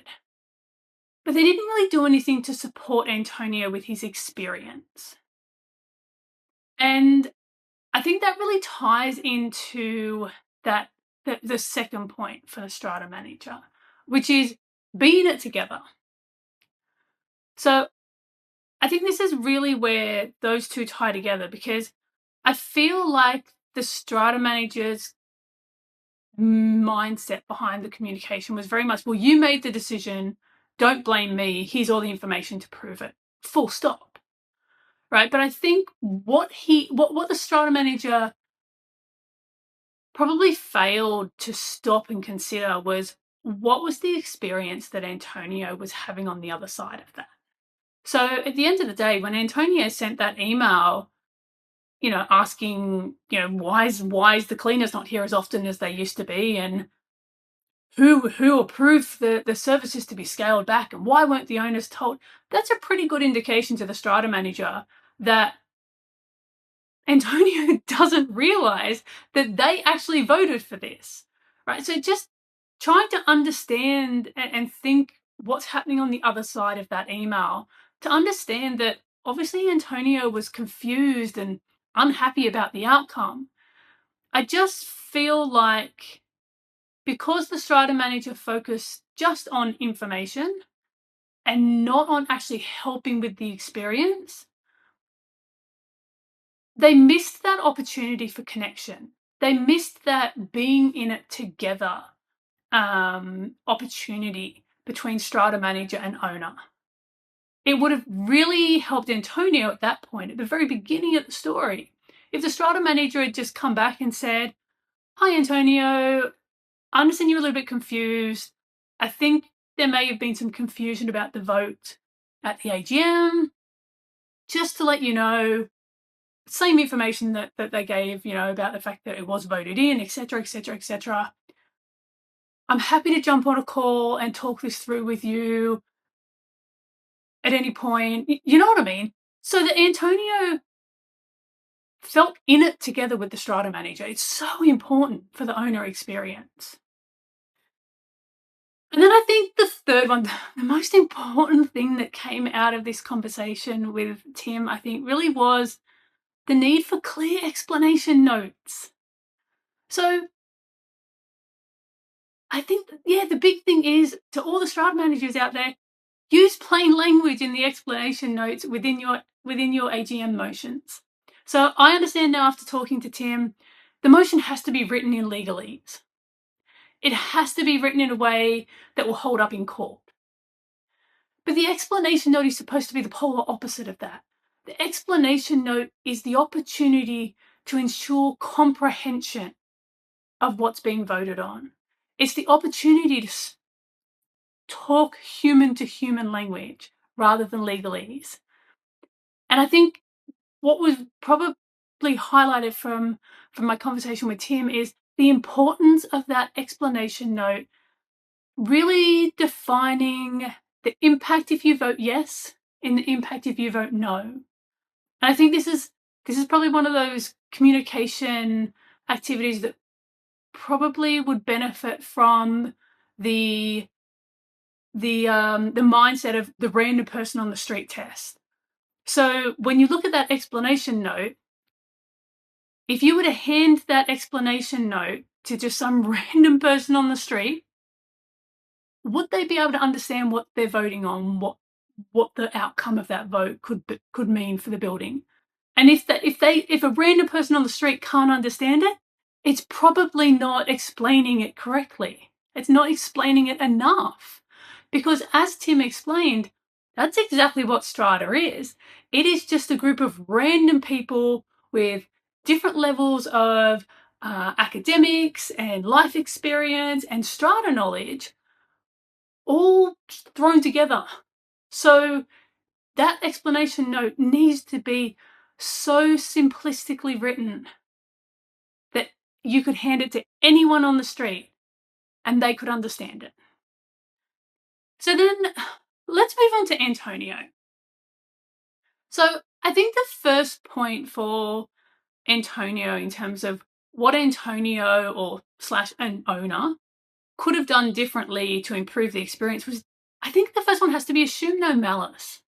but they didn't really do anything to support Antonio with his experience. And I think that really ties into that the second point for the Strata manager, which is being it together. So I think this is really where those two tie together, because I feel like the Strata manager's mindset behind the communication was very much, well, you made the decision, don't blame me, here's all the information to prove it, full stop. Right? But I think what the Strata manager probably failed to stop and consider was, what was the experience that Antonio was having on the other side of that? So at the end of the day, when Antonio sent that email, asking, why is the cleaners not here as often as they used to be, and who approved the services to be scaled back, and why weren't the owners told? That's a pretty good indication to the Strata manager that Antonio doesn't realize that they actually voted for this, right? So just trying to understand and think what's happening on the other side of that email, to understand that obviously Antonio was confused and unhappy about the outcome. I just feel like because the Strata manager focused just on information and not on actually helping with the experience, they missed that opportunity for connection. They missed that being in it together opportunity between Strata manager and owner. It would have really helped Antonio at that point, at the very beginning of the story, if the Strata manager had just come back and said, "Hi, Antonio, I understand you're a little bit confused. I think there may have been some confusion about the vote at the AGM. Just to let you know, same information that they gave, about the fact that it was voted in, etc., etc., etc. I'm happy to jump on a call and talk this through with you at any point." You know what I mean? So that Antonio felt in it together with the Strata manager. It's so important for the owner experience. And then I think the third one, the most important thing that came out of this conversation with Tim, I think, really was the need for clear explanation notes. So I think, the big thing is, to all the Strata managers out there, use plain language in the explanation notes within your AGM motions. So I understand now, after talking to Tim, the motion has to be written in legalese. It has to be written in a way that will hold up in court. But the explanation note is supposed to be the polar opposite of that. The explanation note is the opportunity to ensure comprehension of what's being voted on. It's the opportunity to talk human to human language rather than legalese. And I think what was probably highlighted from my conversation with Tim is the importance of that explanation note really defining the impact if you vote yes and the impact if you vote no. And I think this is probably one of those communication activities that probably would benefit from the mindset of the random person on the street test. So when you look at that explanation note, if you were to hand that explanation note to just some random person on the street, would they be able to understand what they're voting on, what the outcome of that vote could mean for the building? And if a random person on the street can't understand it, it's probably not explaining it correctly. It's not explaining it enough. Because as Tim explained, that's exactly what Strata is. It is just a group of random people with different levels of academics and life experience and Strata knowledge, all thrown together. So that explanation note needs to be so simplistically written that you could hand it to anyone on the street and they could understand it. So then let's move on to Antonio. So I think the first point for Antonio in terms of what Antonio or / an owner could have done differently to improve the experience was, I think the first one has to be assume no malice.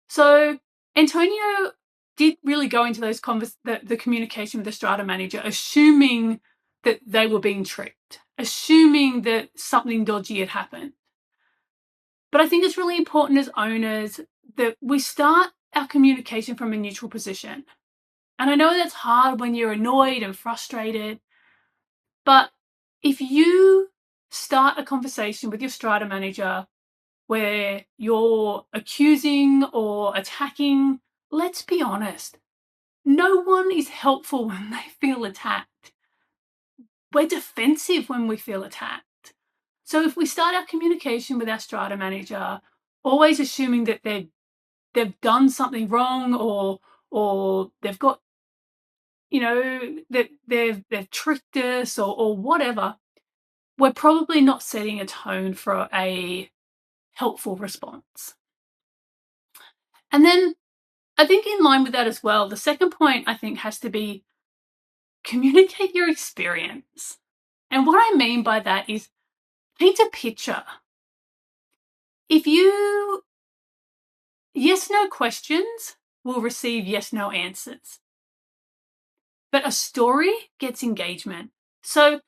So Antonio did really go into those the communication with the strata manager, assuming that they were being tricked, assuming that something dodgy had happened. But I think it's really important as owners that we start our communication from a neutral position. And I know that's hard when you're annoyed and frustrated, but if you start a conversation with your strata manager where you're accusing or attacking, let's be honest, no one is helpful when they feel attacked. We're defensive when we feel attacked. So if we start our communication with our strata manager, always assuming that they've done something wrong or they've got, that they've tricked us or whatever, we're probably not setting a tone for a helpful response. And then I think in line with that as well, the second point I think has to be communicate your experience. And what I mean by that is paint a picture. If you yes/no questions will receive yes/no answers. But a story gets engagement. So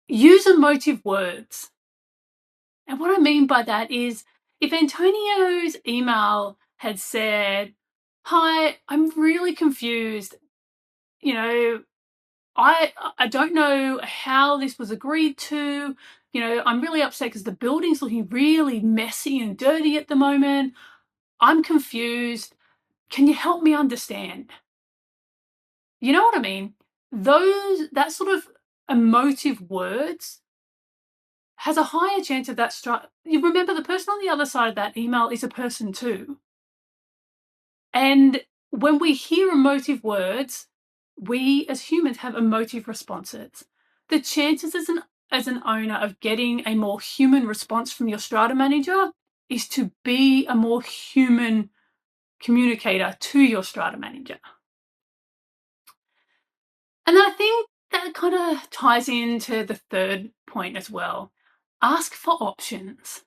use emotive words. And what I mean by that is if Antonio's email had said, "Hi, I'm really confused. I don't know how this was agreed to. I'm really upset because the building's looking really messy and dirty at the moment. I'm confused. Can you help me understand?" You know what I mean? That sort of emotive words has a higher chance of that you remember the person on the other side of that email is a person too. And when we hear emotive words, we as humans have emotive responses. The chances as an owner of getting a more human response from your strata manager is to be a more human communicator to your strata manager. And I think that kind of ties into the third point as well. Ask for options.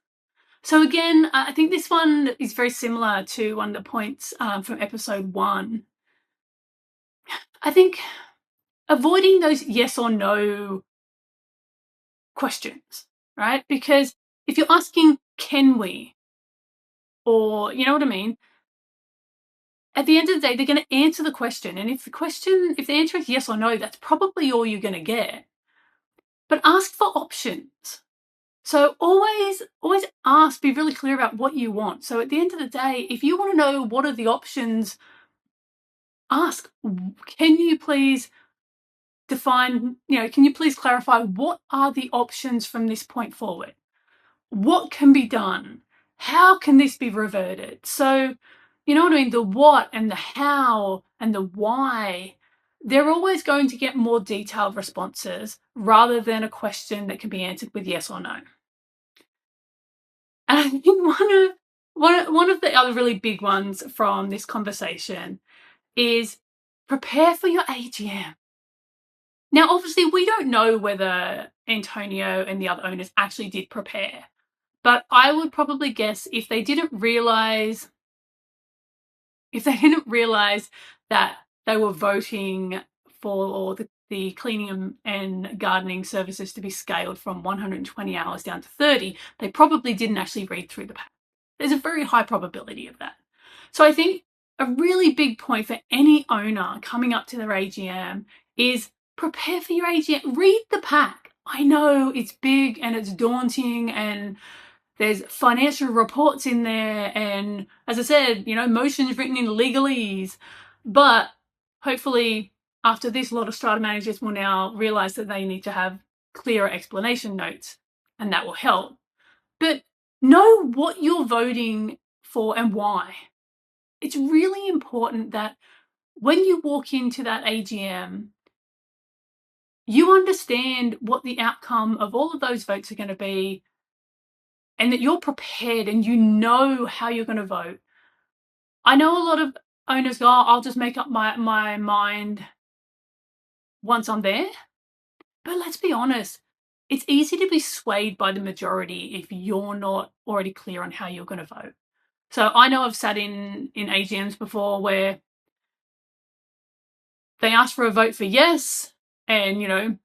So again, I think this one is very similar to one of the points from episode 1. I think avoiding those yes or no questions, right? Because if you're asking, can we? Or, you know what I mean? At the end of the day, they're going to answer the question. And if the answer is yes or no, that's probably all you're going to get. But ask for options. So always ask, be really clear about what you want. So at the end of the day, if you want to know what are the options, ask, can you please define, can you please clarify what are the options from this point forward? What can be done? How can this be reverted? So, you know what I mean? The what and the how and the why, they're always going to get more detailed responses rather than a question that can be answered with yes or no. And I think one of the other really big ones from this conversation is prepare for your AGM. Now, obviously, we don't know whether Antonio and the other owners actually did prepare, but I would probably guess if they didn't realize that they were voting for the cleaning and gardening services to be scaled from 120 hours down to 30, they probably didn't actually read through the pack. There's a very high probability of that. So I think a really big point for any owner coming up to their AGM is prepare for your AGM. Read the pack. I know it's big and it's daunting and there's financial reports in there and, as I said, motions written in legalese. But hopefully after this, a lot of strata managers will now realize that they need to have clearer explanation notes, and that will help. But know what you're voting for and why. It's really important that when you walk into that AGM, you understand what the outcome of all of those votes are going to be, and that you're prepared and you know how you're going to vote. I know a lot of owners go, oh, I'll just make up my mind once I'm there. But let's be honest, it's easy to be swayed by the majority if you're not already clear on how you're going to vote. So I know I've sat in AGMs before where they ask for a vote for yes, and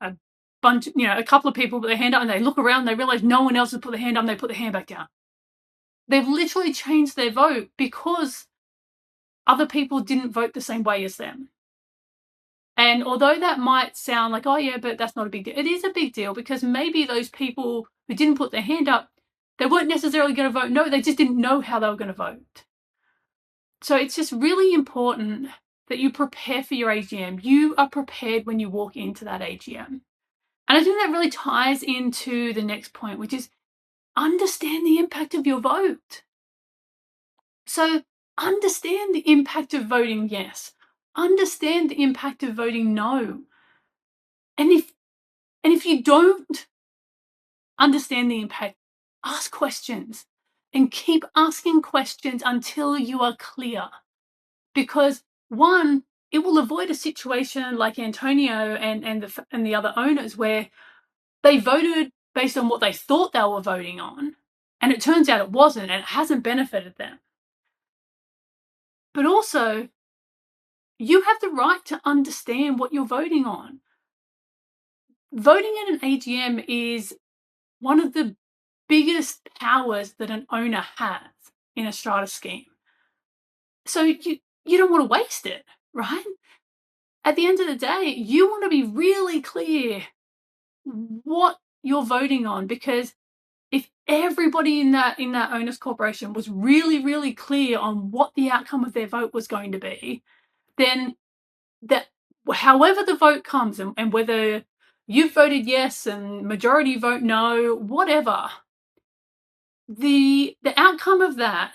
a bunch, a couple of people put their hand up, and they look around, and they realize no one else has put their hand up, and they put their hand back down. They've literally changed their vote because other people didn't vote the same way as them. And although that might sound like, oh yeah, but that's not a big deal, it is a big deal, because maybe those people who didn't put their hand up, they weren't necessarily going to vote no, they just didn't know how they were going to vote. So it's just really important that you prepare for your AGM. You are prepared when you walk into that AGM. And I think that really ties into the next point, which is understand the impact of your vote. So understand the impact of voting yes. Understand the impact of voting no. And if you don't understand the impact, ask questions and keep asking questions until you are clear. Because one, it will avoid a situation like Antonio and the other owners where they voted based on what they thought they were voting on, and it turns out it wasn't, and it hasn't benefited them. But also, you have the right to understand what you're voting on. Voting at an AGM is one of the biggest powers that an owner has in a strata scheme. So you don't want to waste it, right? At the end of the day, you want to be really clear what you're voting on, because if everybody in that owners corporation was really, really clear on what the outcome of their vote was going to be, then that however the vote comes, and whether you voted yes and majority vote no, whatever, the outcome of that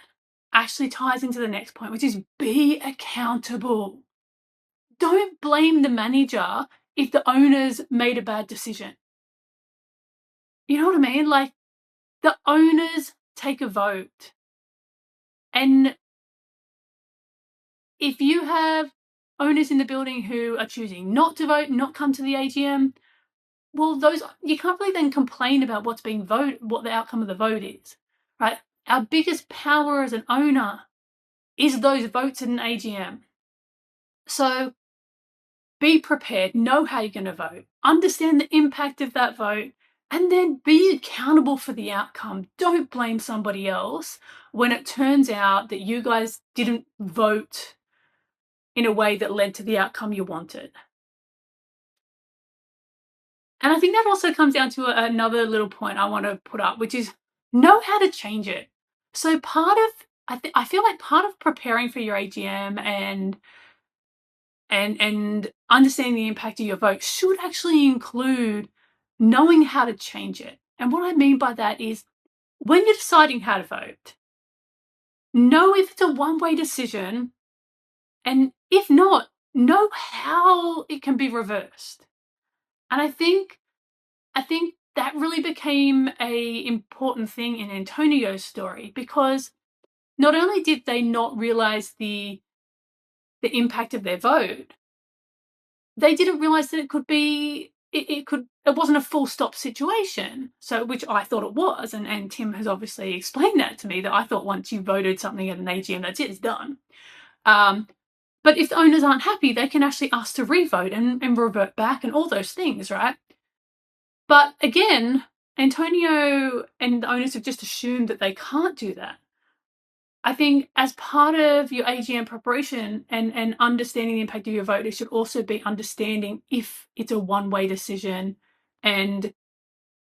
actually ties into the next point, which is be accountable. Don't blame the manager if the owners made a bad decision. You know what I mean? Like, the owners take a vote. And if you have owners in the building who are choosing not to vote, not come to the AGM, well, those, you can't really then complain about what's being voted, what the outcome of the vote is, right? Our biggest power as an owner is those votes in an AGM. So be prepared, know how you're going to vote, understand the impact of that vote, and then be accountable for the outcome. Don't blame somebody else when it turns out that you guys didn't vote in a way that led to the outcome you wanted. And I think that also comes down to another little point I want to put up, which is know how to change it. So I feel like part of preparing for your AGM and understanding the impact of your vote should actually include knowing how to change it. And what I mean by that is, when you're deciding how to vote, know if it's a one-way decision, and if not, know how it can be reversed. And I think that really became a important thing in Antonio's story, because not only did they not realize the impact of their vote, they didn't realize that it wasn't a full stop situation. So, which I thought it was, and Tim has obviously explained that to me, that I thought once you voted something at an AGM, that's it, it's done. But if the owners aren't happy, they can actually ask to revote and revert back and all those things, right? But again, Antonio and the owners have just assumed that they can't do that. I think as part of your AGM preparation and understanding the impact of your vote, it should also be understanding if it's a one-way decision and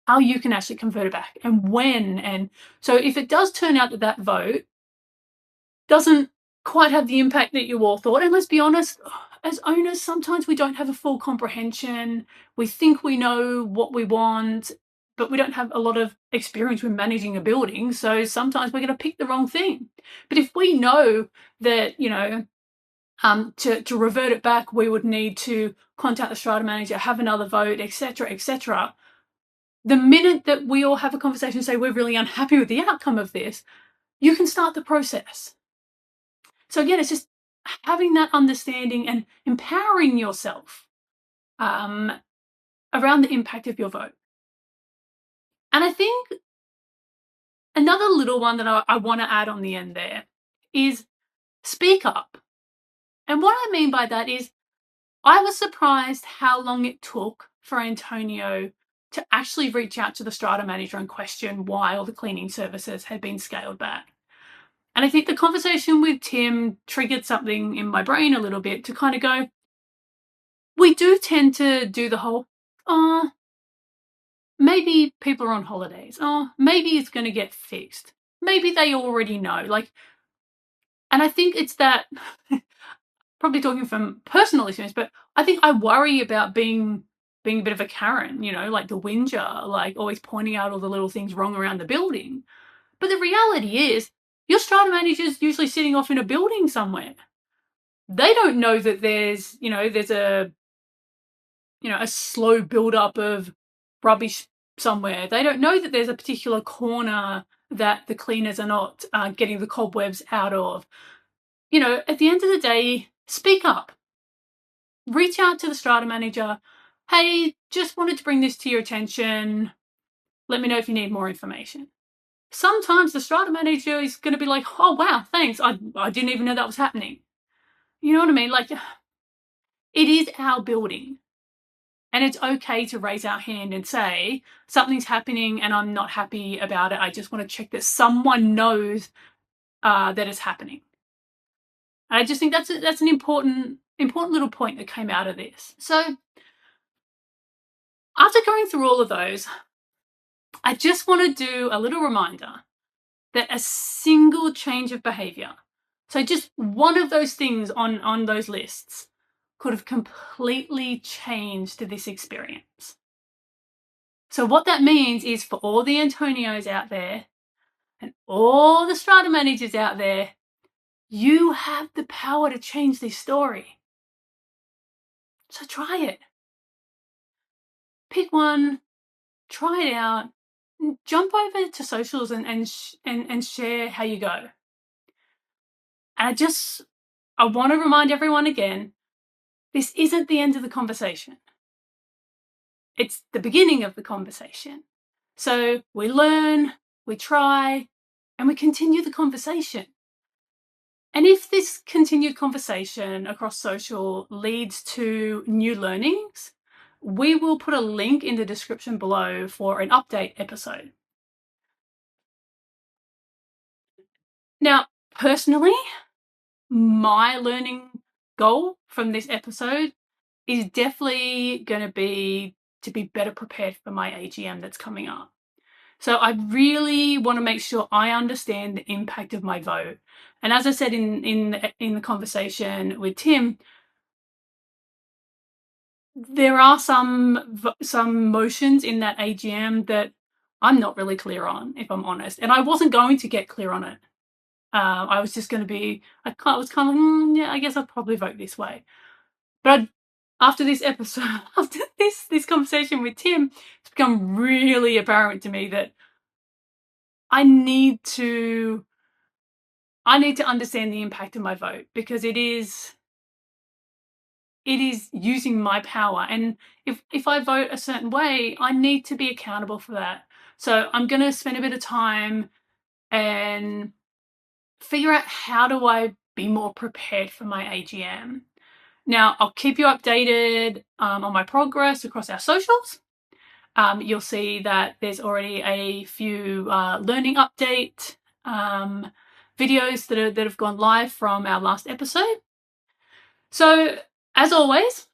how you can actually convert it back and when. And so if it does turn out that that vote doesn't quite have the impact that you all thought, and let's be honest, as owners, sometimes we don't have a full comprehension. We think we know what we want, but we don't have a lot of experience with managing a building. So sometimes we're going to pick the wrong thing. But if we know that, to revert it back, we would need to contact the strata manager, have another vote, etc., etc. The minute that we all have a conversation and say we're really unhappy with the outcome of this, you can start the process. So again, it's just having that understanding and empowering yourself around the impact of your vote. And I think another little one that I want to add on the end there is speak up. And what I mean by that is I was surprised how long it took for Antonio to actually reach out to the Strata manager and question why all the cleaning services had been scaled back. And I think the conversation with Tim triggered something in my brain a little bit to kind of go, we do tend to do the whole, oh, maybe people are on holidays. Oh, maybe it's going to get fixed. Maybe they already know. And I think it's that, probably talking from personal experience, but I think I worry about being a bit of a Karen, like the whinger, like always pointing out all the little things wrong around the building. But the reality is, your strata manager's usually sitting off in a building somewhere. They don't know that there's a slow build-up of rubbish somewhere. They don't know that there's a particular corner that the cleaners are not getting the cobwebs out of. At the end of the day, speak up. Reach out to the strata manager. Hey, just wanted to bring this to your attention. Let me know if you need more information. Sometimes the strata manager is going to be like, oh, wow, thanks. I didn't even know that was happening. You know what I mean? Like, it is our building. And it's okay to raise our hand and say, something's happening and I'm not happy about it. I just want to check that someone knows that it's happening. And I just think that's an important little point that came out of this. So after going through all of those, I just want to do a little reminder that a single change of behavior, so just one of those things on those lists, could have completely changed this experience. So what that means is, for all the Antonios out there and all the strata managers out there, you have the power to change this story. So try it. Pick one, try it out, jump over to socials and share how you go. And I want to remind everyone again, this isn't the end of the conversation. It's the beginning of the conversation. So we learn, we try, and we continue the conversation. And if this continued conversation across social leads to new learnings, we will put a link in the description below for an update episode. Now, personally, my learning goal from this episode is definitely going to be better prepared for my AGM that's coming up. So I really want to make sure I understand the impact of my vote. And as I said in the conversation with Tim, there are some motions in that AGM that I'm not really clear on, if I'm honest. And I wasn't going to get clear on it. I was just going to be, I was kind of like, yeah, I guess I'll probably vote this way. But after this episode, after this conversation with Tim, it's become really apparent to me that I need to understand the impact of my vote, because it is using my power. And if I vote a certain way, I need to be accountable for that. So I'm going to spend a bit of time and figure out, how do I be more prepared for my AGM? Now, I'll keep you updated on my progress across our socials. You'll see that there's already a few learning update videos that have gone live from our last episode. So, as always,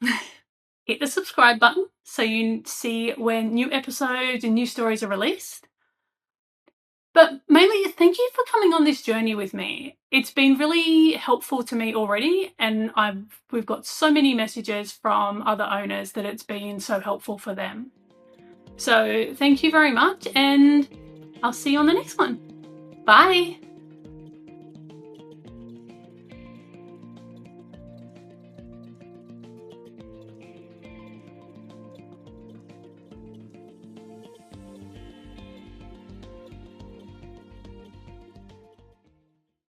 hit the subscribe button so you see when new episodes and new stories are released. But mainly, thank you for coming on this journey with me. It's been really helpful to me already, and we've got so many messages from other owners that it's been so helpful for them. So thank you very much, and I'll see you on the next one. Bye.